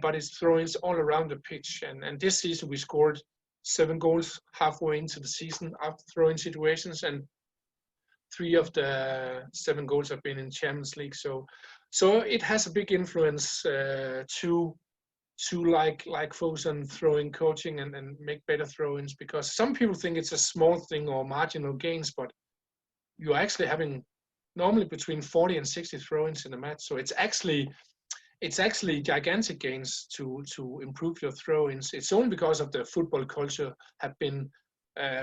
but it's throw-ins all around the pitch. And this season, we scored 7 goals halfway into the season after throw-in situations, and 3 of the 7 goals have been in Champions League. So it has a big influence to like focus on throwing coaching and make better throw-ins, because some people think it's a small thing or marginal gains, but you're actually having normally between 40 and 60 throw-ins in a match. So it's actually gigantic gains to improve your throw-ins. It's only because of the football culture have been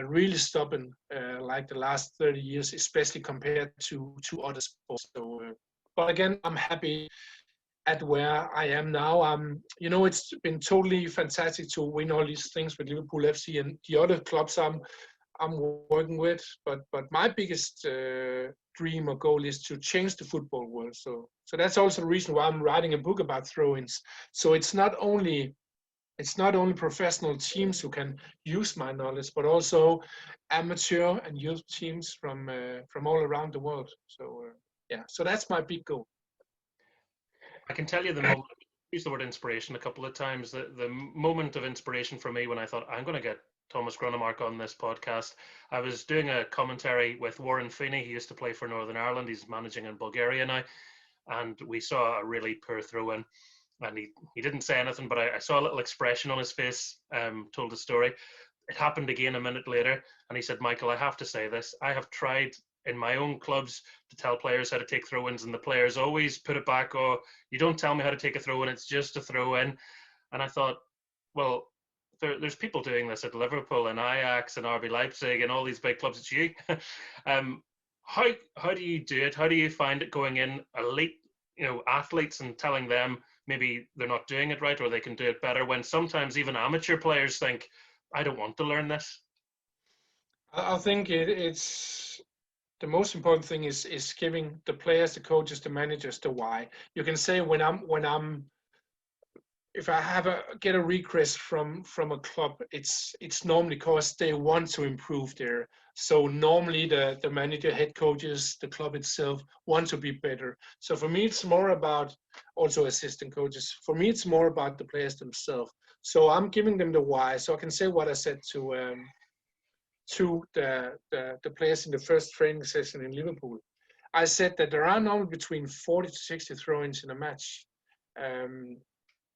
really stubborn like the last 30 years, especially compared to other sports. So, but again, I'm happy at where I am now. It's been totally fantastic to win all these things with Liverpool FC and the other clubs I'm working with. But my biggest dream or goal is to change the football world. So that's also the reason why I'm writing a book about throw-ins. So it's not only professional teams who can use my knowledge, but also amateur and youth teams from all around the world. So so that's my big goal. I can tell you the moment, I used the word inspiration a couple of times, the moment of inspiration for me when I thought, I'm going to get Thomas Gronnemark on this podcast. I was doing a commentary with Warren Feeney. He used to play for Northern Ireland. He's managing in Bulgaria now. And we saw a really poor throw-in. And he didn't say anything, but I saw a little expression on his face, told the story. It happened again a minute later. And he said, Michael, I have to say this. I have tried in my own clubs to tell players how to take throw-ins, and the players always put it back, oh, you don't tell me how to take a throw-in, it's just a throw-in. And I thought, well, there's people doing this at Liverpool and Ajax and RB Leipzig and all these big clubs. It's you. How do you do it? How do you find it going in elite, athletes and telling them maybe they're not doing it right or they can do it better, when sometimes even amateur players think, I don't want to learn this? I think it's the most important thing is giving the players, the coaches, the managers the why. You can say if I get a request from a club, it's normally because they want to improve there. So normally the manager, head coaches, the club itself want to be better. So for me, it's more about also assistant coaches. For me, it's more about the players themselves. So I'm giving them the why. So I can say what I said to the players in the first training session in Liverpool. I said that there are normally between 40 to 60 throw-ins in a match.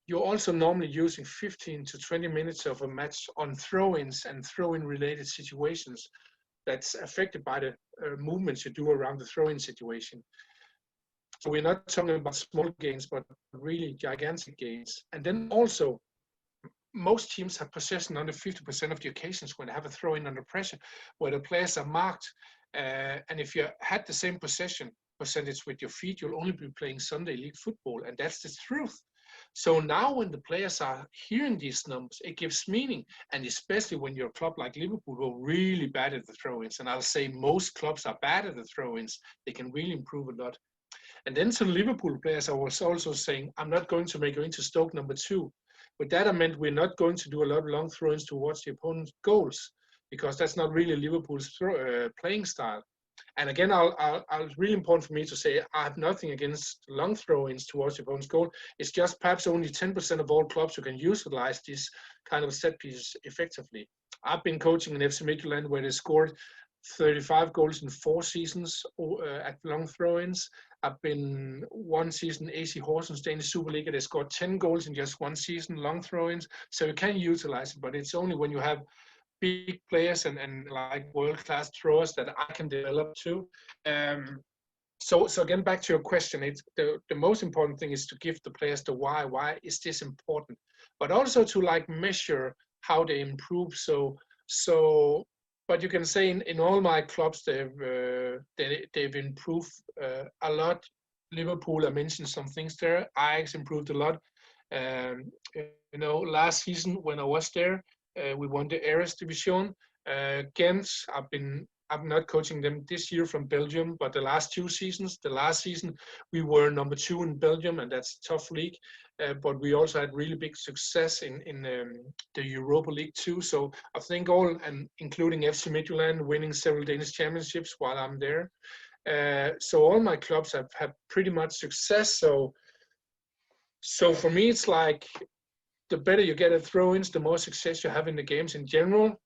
You're also normally using 15 to 20 minutes of a match on throw-ins and throw-in related situations that's affected by the movements you do around the throw-in situation. So we're not talking about small gains, but really gigantic gains. And then also, most teams have possession under 50% of the occasions when they have a throw-in under pressure, where the players are marked. And if you had the same possession percentage with your feet, you'll only be playing Sunday League football, and that's the truth. So now when the players are hearing these numbers, it gives meaning. And especially when you're a club like Liverpool, who are really bad at the throw-ins, and I'll say most clubs are bad at the throw-ins, they can really improve a lot. And then to the Liverpool players, I was also saying, I'm not going to make you into Stoke number 2. With that, I meant we're not going to do a lot of long throw-ins towards the opponent's goals, because that's not really Liverpool's playing style. And again, it's really important for me to say I have nothing against long throw-ins towards the opponent's goal. It's just perhaps only 10% of all clubs who can utilize this kind of set pieces effectively. I've been coaching in FC Midtjylland where they scored 35 goals in 4 seasons at long throw-ins. I've been one season AC Horsens Danish Superliga. They scored 10 goals in just 1 season, long throw-ins. So you can utilize it, but it's only when you have big players and like world-class throwers that I can develop too. So again, back to your question, it's the most important thing is to give the players the why. Why is this important? But also to like measure how they improve. But you can say in all my clubs they've improved a lot. Liverpool, I mentioned some things there. Ajax improved a lot. Last season when I was there, we won the Ares division. Ghent, I'm not coaching them this year from Belgium, but the last season we were number 2 in Belgium, and that's a tough league. But we also had really big success in the Europa League too. So I think all, and including FC Midtjylland, winning several Danish championships while I'm there. So all my clubs have had pretty much success. So for me, it's like the better you get at throw-ins, the more success you have in the games in general,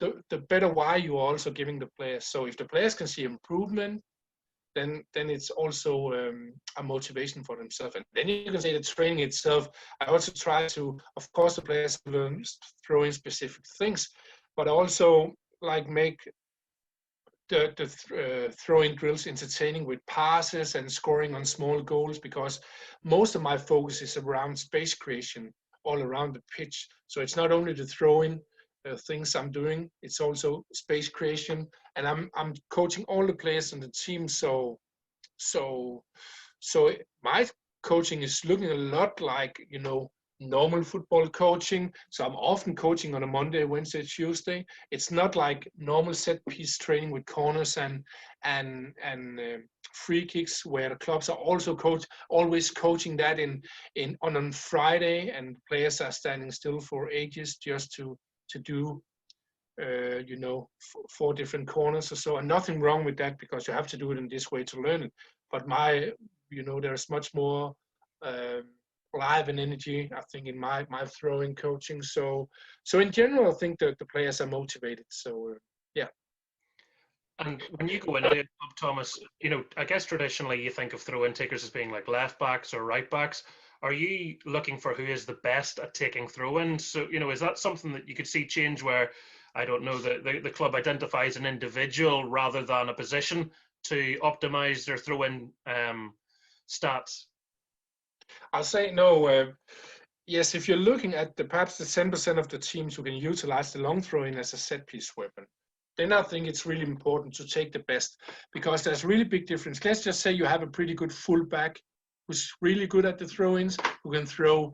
the better why you are also giving the players. So if the players can see improvement, then it's also a motivation for themselves. And then you can say the training itself, I also try to, of course, the players learn throw in specific things, but also like make the throwing drills entertaining with passes and scoring on small goals, because most of my focus is around space creation all around the pitch. So it's not only the throwing things I'm doing, it's also space creation, and I'm coaching all the players on the team. So my coaching is looking a lot like normal football coaching. So I'm often coaching on a Monday, Wednesday, Tuesday. It's not like normal set piece training with corners and free kicks, where the clubs are also always coaching that on Friday, and players are standing still for ages just to do 4 different corners or so. And nothing wrong with that, because you have to do it in this way to learn it. But there's much more live and energy, I think, in my throwing coaching. So in general, I think that the players are motivated. So yeah. And when you go into it, Thomas, I guess traditionally you think of throw-in takers as being like left backs or right backs. Are you looking for who is the best at taking throw-ins? So, is that something that you could see change where, I don't know, the club identifies an individual rather than a position to optimize their throw-in stats? I'll say no. Yes, if you're looking at perhaps the 10% of the teams who can utilize the long throw-in as a set-piece weapon, then I think it's really important to take the best, because there's really big difference. Let's just say you have a pretty good fullback who's really good at the throw-ins, who can throw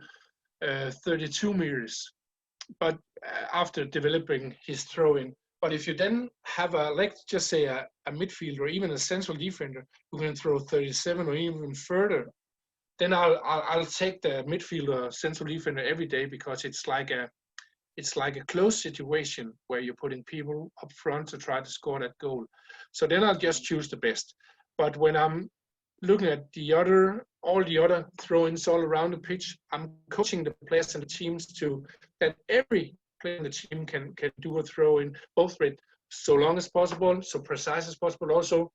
32 meters, but after developing his throw-in. But if you then have let's just say a midfielder or even a central defender who can throw 37 or even further, then I'll take the midfielder, central defender every day, because it's like a close situation where you're putting people up front to try to score that goal. So then I'll just choose the best. But when I'm looking at all the other throw-ins all around the pitch, I'm coaching the players and the teams that every player in the team can do a throw-in, both with so long as possible, so precise as possible, also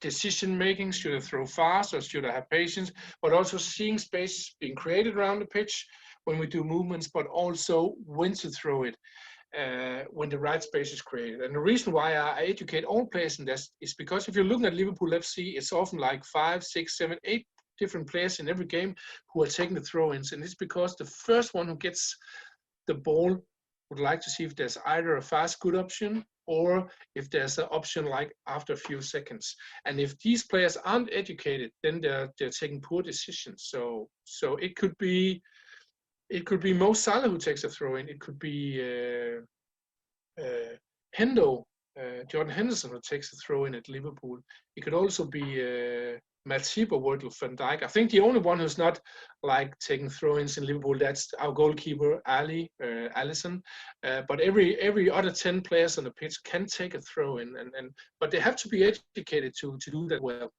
decision making, should I throw fast or should I have patience, but also seeing space being created around the pitch when we do movements, but also when to throw it when the right space is created. And the reason why I educate all players in this is because if you're looking at Liverpool FC, it's often like 5, 6, 7, 8 different players in every game who are taking the throw-ins, and it's because the first one who gets the ball would like to see if there's either a fast good option or if there's an option like after a few seconds. And if these players aren't educated, then they're taking poor decisions. So it could be Mo Salah who takes a throw in. It could be Jordan Henderson who takes a throw in at Liverpool. It could also be Matip or Virgil van Dijk. I think the only one who's not like taking throw-ins in Liverpool, that's our goalkeeper Alisson. But every other 10 players on the pitch can take a throw-in, but they have to be educated to do that well.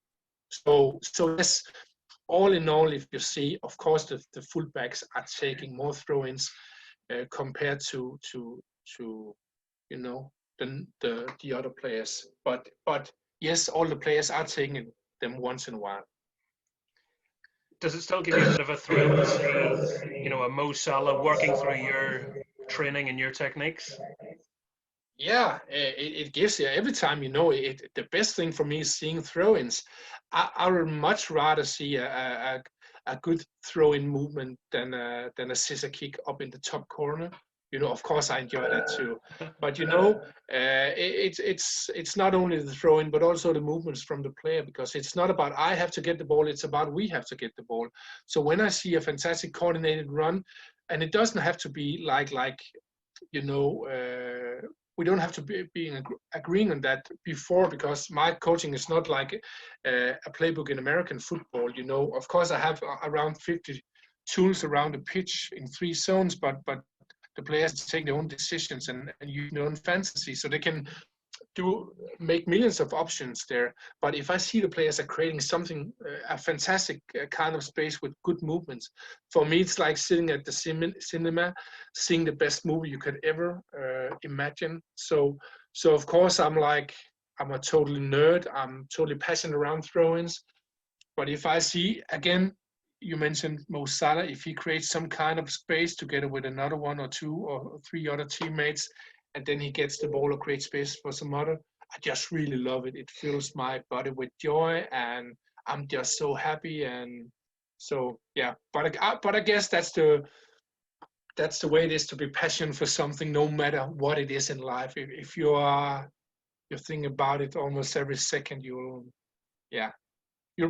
So yes, all in all, if you see, of course, the fullbacks are taking more throw-ins compared to the other players. But yes, all the players are taking them once in a while. Does it still give you a bit of a thrill to see, a Mo Salah working through your training and your techniques? Yeah, it gives you every time, the best thing for me is seeing throw-ins. I would much rather see a good throw-in movement than a scissor kick up in the top corner. Of course I enjoy that too. But it's not only the throw-in, but also the movements from the player, because it's not about I have to get the ball, it's about we have to get the ball. So when I see a fantastic coordinated run, and it doesn't have to be like you know, we don't have to be agreeing on that before, because my coaching is not like a playbook in American football. Of course, I have around 50 tools around the pitch in 3 zones, but the players take their own decisions and use their own fantasy, so they can make millions of options there. But if I see the players are creating something, a fantastic kind of space with good movements, for me it's like sitting at the cinema, seeing the best movie you could ever imagine. So of course I'm a total nerd. I'm totally passionate around throw-ins. But if I see, again, you mentioned Mo Salah, if he creates some kind of space together with another 1 or 2 or 3 other teammates, and then he gets the ball or creates space for some other, I just really love it. It fills my body with joy, and I'm just so happy. And so, yeah, but I guess that's the way it is to be passionate for something, no matter what it is in life. If you think about it almost every second, you'll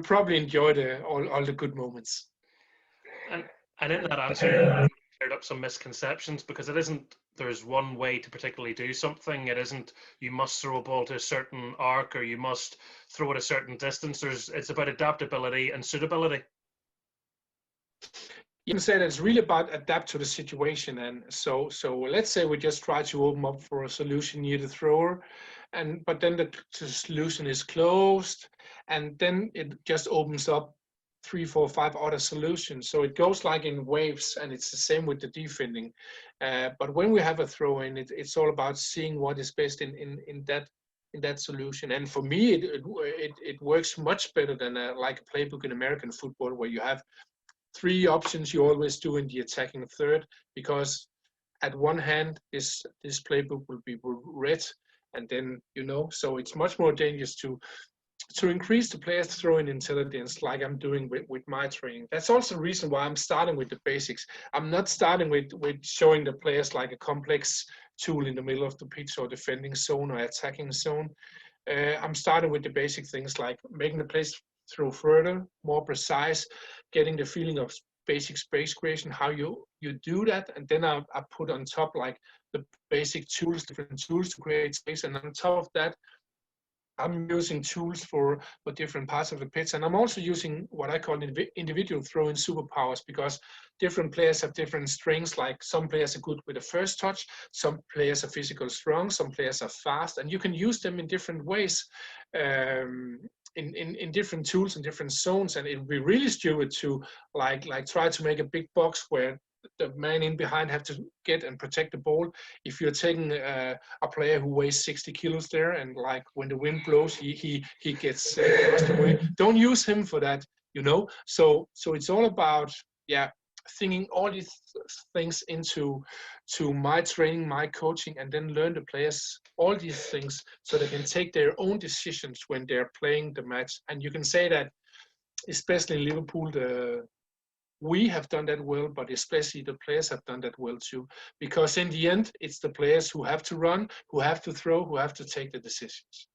probably enjoy all the good moments. And in that answer, you cleared up some misconceptions, because it isn't there's one way to particularly do something. It isn't you must throw a ball to a certain arc or you must throw it a certain distance. It's about adaptability and suitability. You can say that it's really about adapt to the situation. And so let's say we just try to open up for a solution near the thrower, but then the solution is closed, and then it just opens up 3, 4, 5 other solutions. So it goes like in waves, and it's the same with the defending. But when we have a throw in, it's all about seeing what is best in that solution. And for me, it works much better than like a playbook in American football, where you have 3 options you always do in the attacking third, because at one hand this playbook will be read, and then so it's much more dangerous to increase the players throwing intelligence, like I'm doing with my training. That's also the reason why I'm starting with the basics. I'm not starting with showing the players like a complex tool in the middle of the pitch or defending zone or attacking zone. I'm starting with the basic things, like making the players throw further, more precise, getting the feeling of basic space creation, how you do that, and then I put on top like the basic tools, different tools to create space, and on top of that, I'm using tools for different parts of the pitch, and I'm also using what I call individual throw-in superpowers, because different players have different strengths. Like some players are good with the first touch, some players are physical strong, some players are fast, and you can use them in different ways, in different tools and different zones. And it would be really stupid to like try to make a big box where the man in behind have to get and protect the ball. If you're taking a player who weighs 60 kilos there, and like when the wind blows, he gets crushed away, don't use him for that, So it's all about thinking all these things into my training, my coaching, and then learn the players all these things so they can take their own decisions when they're playing the match. And you can say that, especially in Liverpool, we have done that well, but especially the players have done that well too. Because in the end, it's the players who have to run, who have to throw, who have to take the decisions.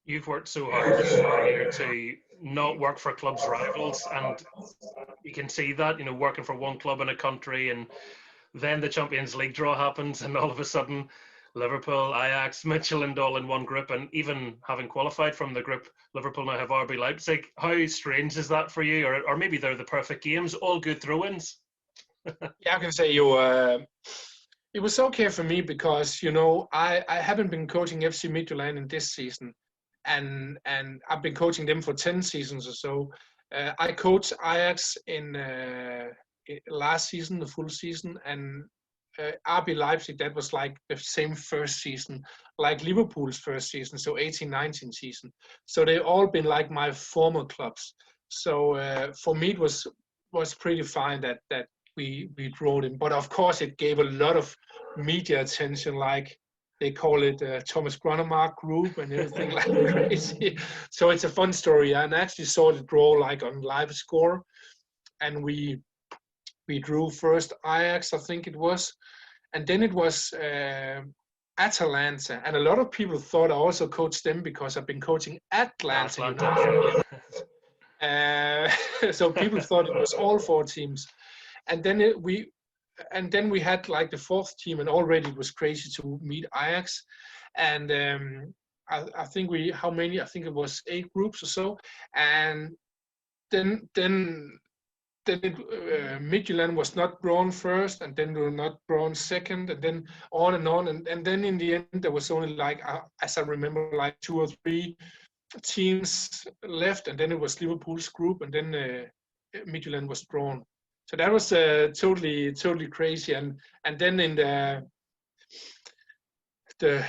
You've worked so hard to not work for clubs' rivals, and you can see that, working for one club in a country, and then the Champions League draw happens, and all of a sudden Liverpool, Ajax, Midtjylland all in one group, and even having qualified from the group, Liverpool now have RB Leipzig. How strange is that for you? Or maybe they're the perfect games, all good throw-ins? Yeah, I can say it was okay for me because, I haven't been coaching FC Midtjylland in this season, and I've been coaching them for 10 seasons or so. I coached Ajax in last season, the full season, and RB Leipzig, that was like the same first season, like Liverpool's first season, so 18-19 season. So they've all been like my former clubs. So for me, it was pretty fine that we drew them. But of course, it gave a lot of media attention. Like they call it Thomas Gronnemark group and everything like crazy. So it's a fun story. And I actually saw the draw like on live score, and we drew first Ajax, I think it was, and then it was Atalanta. And a lot of people thought I also coached them because I've been coaching Atlanta United. So people thought it was all 4 teams. And then we had like the 4th team, and already it was crazy to meet Ajax. And I think how many? I think it was 8 groups or so. And then Midtjylland was not drawn first, and then they were not drawn second, and then on and on. And then in the end, there was only like, as I remember, like 2 or 3 teams left, and then it was Liverpool's group, and then Midtjylland was drawn. So that was totally crazy. And then in the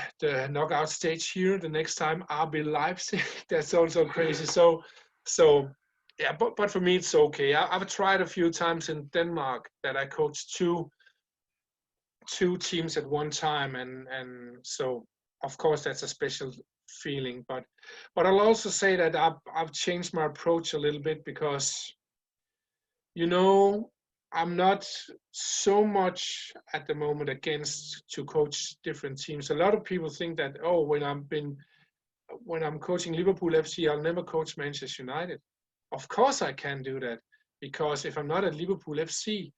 knockout stage here, the next time RB Leipzig, that's also crazy. So yeah, but for me it's okay. I've tried a few times in Denmark that I coached two teams at one time, and so of course that's a special feeling. But I'll also say that I've changed my approach a little bit, because I'm not so much at the moment against to coach different teams. A lot of people think that, oh, when I'm coaching Liverpool FC, I'll never coach Manchester United. Of course I can do that, because if I'm not at Liverpool FC,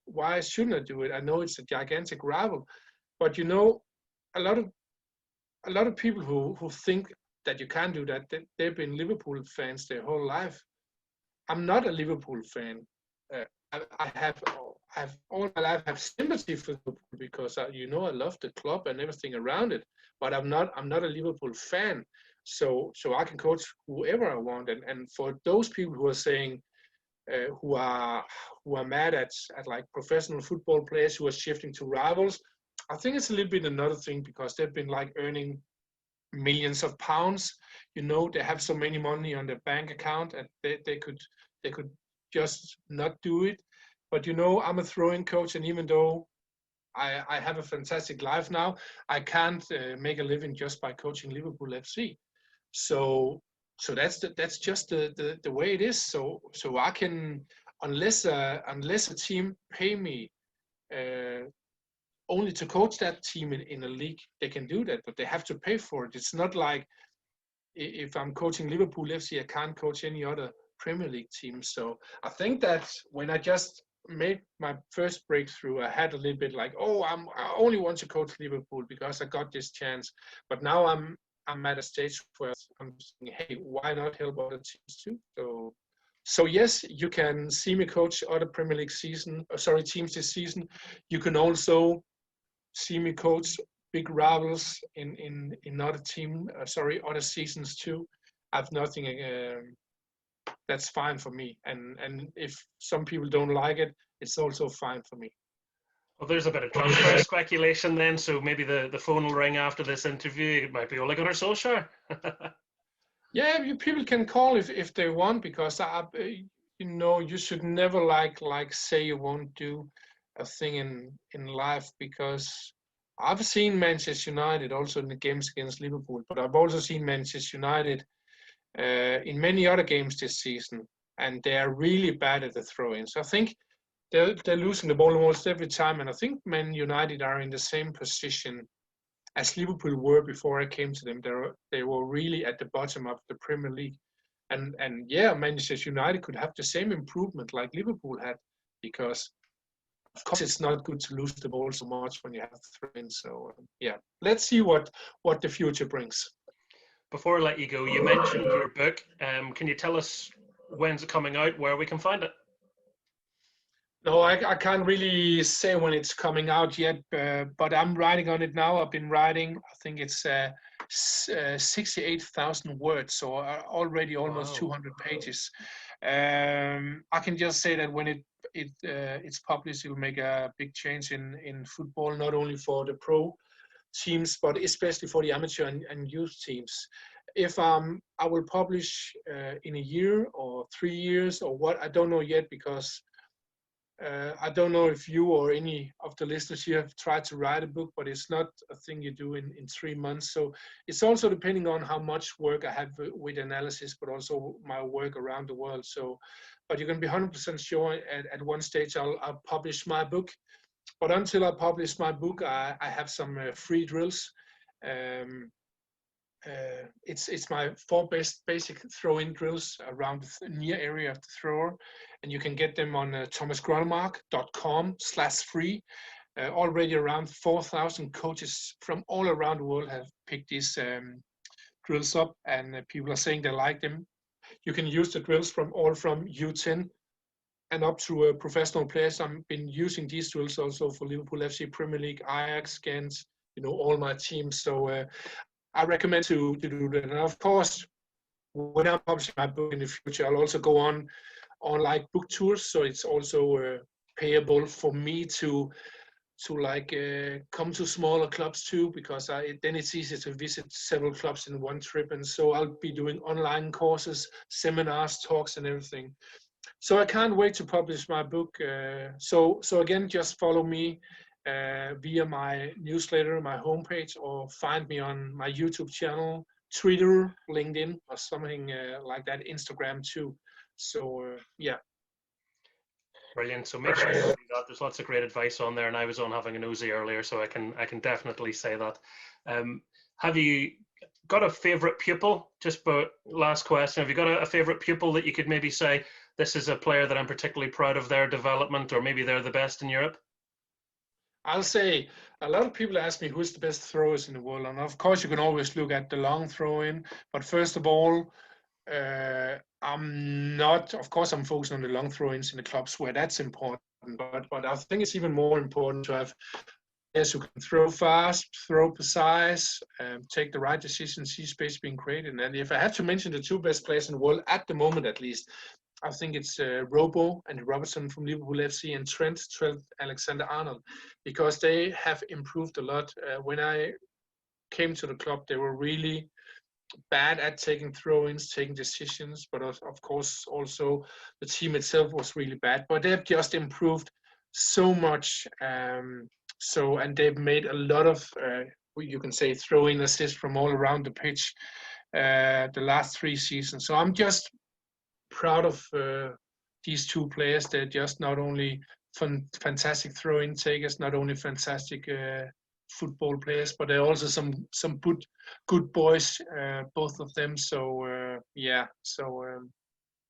why shouldn't I do it? I know it's a gigantic rival, but a lot of people who think that you can't do that, they've been Liverpool fans their whole life. I'm not a Liverpool fan. I have all my life have sympathy for Liverpool, because I love the club and everything around it, but I'm not a Liverpool fan. So I can coach whoever I want. And for those people who are saying who are mad at like professional football players who are shifting to rivals, I think it's a little bit another thing, because they've been like earning millions of pounds. They have so many money on their bank account, and they could just not do it. But I'm a throwing coach, and even though I have a fantastic life now, I can't make a living just by coaching Liverpool FC. So that's just the way it is. So I can, unless a team pay me only to coach that team in a league, they can do that, but they have to pay for it. It's not like if I'm coaching Liverpool FC, I can't coach any other Premier League team. So I think that when I just made my first breakthrough, I had a little bit like, oh, I only want to coach Liverpool because I got this chance. But now I'm at a stage where I'm saying, hey, why not help other teams too? So yes, you can see me coach other Premier League teams this season. You can also see me coach big rivals in other other seasons too. I've nothing. That's fine for me. And if some people don't like it, it's also fine for me. Well, there's a bit of transfer speculation then, so maybe the phone will ring after this interview. It might be Ole Gunnar Solskjaer. Yeah, people can call if they want, because you should never like say you won't do a thing in life, because I've seen Manchester United also in the games against Liverpool, but I've also seen Manchester United in many other games this season, and they are really bad at the throw-ins. So I think they're losing the ball almost every time, and I think Man United are in the same position as Liverpool were before I came to them. They were really at the bottom of the Premier League, and yeah, Manchester United could have the same improvement like Liverpool had, because of course it's not good to lose the ball so much when you have throw-ins. So yeah, let's see what the future brings. Before I let you go, you mentioned your book. Can you tell us when's it coming out, where we can find it? No, I can't really say when it's coming out yet, but I'm writing on it now. I've been writing, I think it's 68,000 words, so already almost 200 pages. I can just say that when it's published, it will make a big change in football, not only for the pro teams, but especially for the amateur and youth teams. If I will publish in a year or 3 years or what, I don't know yet, because I don't know if you or any of the listeners here have tried to write a book, but it's not a thing you do in 3 months. So it's also depending on how much work I have with analysis, but also my work around the world. So, but you can be 100% sure at one stage I'll publish my book. But until I publish my book, I have some free drills. It's my 4 basic throw-in drills around the near area of the thrower, and you can get them on thomasgronnemark.com/free. Already around 4,000 coaches from all around the world have picked these drills up, and people are saying they like them. You can use the drills from U10 and up to professional players. I've been using these drills also for Liverpool FC, Premier League, Ajax, Ghent, all my teams. So I recommend to do that. And of course, when I'm publishing my book in the future, I'll also go on like book tours. So it's also payable for me to come to smaller clubs too, because then it's easier to visit several clubs in one trip. And so I'll be doing online courses, seminars, talks, and everything. So I can't wait to publish my book. So again, just follow me via my newsletter, my homepage, or find me on my YouTube channel, Twitter, LinkedIn, or something like that, Instagram too. So yeah. Brilliant. So make sure you do that. There's lots of great advice on there, and I was on having a nosy earlier, so I can definitely say that. Have you got a favorite pupil? Just about last question. Have you got a favorite pupil that you could maybe say, this is a player that I'm particularly proud of their development, or maybe they're the best in Europe? I'll say a lot of people ask me who's the best throwers in the world. And of course, you can always look at the long throw-in. But first of all, I'm focusing on the long throw-ins in the clubs where that's important. But I think it's even more important to have players who can throw fast, throw precise, take the right decisions, see space being created. And if I have to mention the 2 best players in the world at the moment, at least, I think it's Robo and Robertson from Liverpool FC, and Trent Alexander-Arnold, because they have improved a lot. When I came to the club, they were really bad at taking throw-ins, taking decisions, but of course also the team itself was really bad. But they've just improved so much. And they've made a lot of, you can say, throw-in assists from all around the pitch the last 3 seasons. So I'm just proud of these 2 players. They're just not only fantastic throw-in takers, not only fantastic football players, but they're also some good boys, both of them. So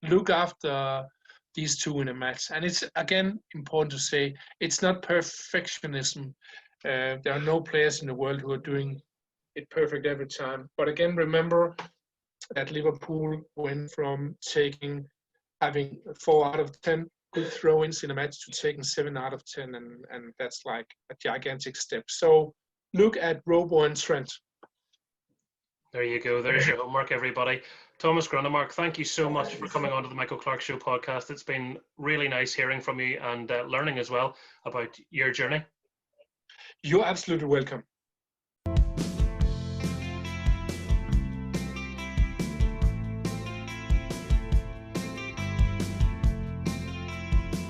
look after these 2 in a match. And it's again important to say it's not perfectionism. There are no players in the world who are doing it perfect every time. But again, remember that Liverpool went from having 4 out of 10 good throw-ins in a match to taking 7 out of 10, and that's like a gigantic step. So look at Robo and Trent. There you go. There's your homework, everybody. Thomas Gronnemark, thank you so much for coming on to the Michael Clark Show podcast. It's been really nice hearing from you and learning as well about your journey. You're absolutely welcome.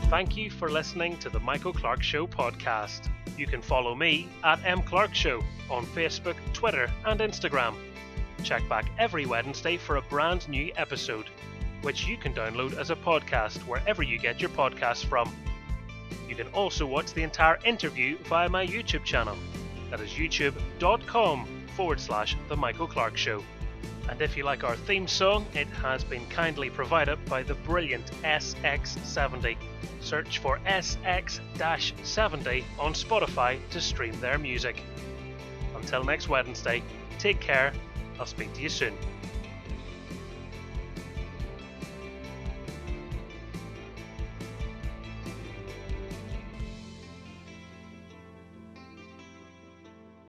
Thank you for listening to the Michael Clark Show podcast. You can follow me at @mclarkshow on Facebook, Twitter, and Instagram. Check back every Wednesday for a brand new episode, which you can download as a podcast wherever you get your podcasts from. You can also watch the entire interview via my YouTube channel. That is youtube.com/The Michael Clark Show. And if you like our theme song, it has been kindly provided by the brilliant SX70. Search for SX-70 on Spotify to stream their music. Until next Wednesday, take care. I'll speak to you soon.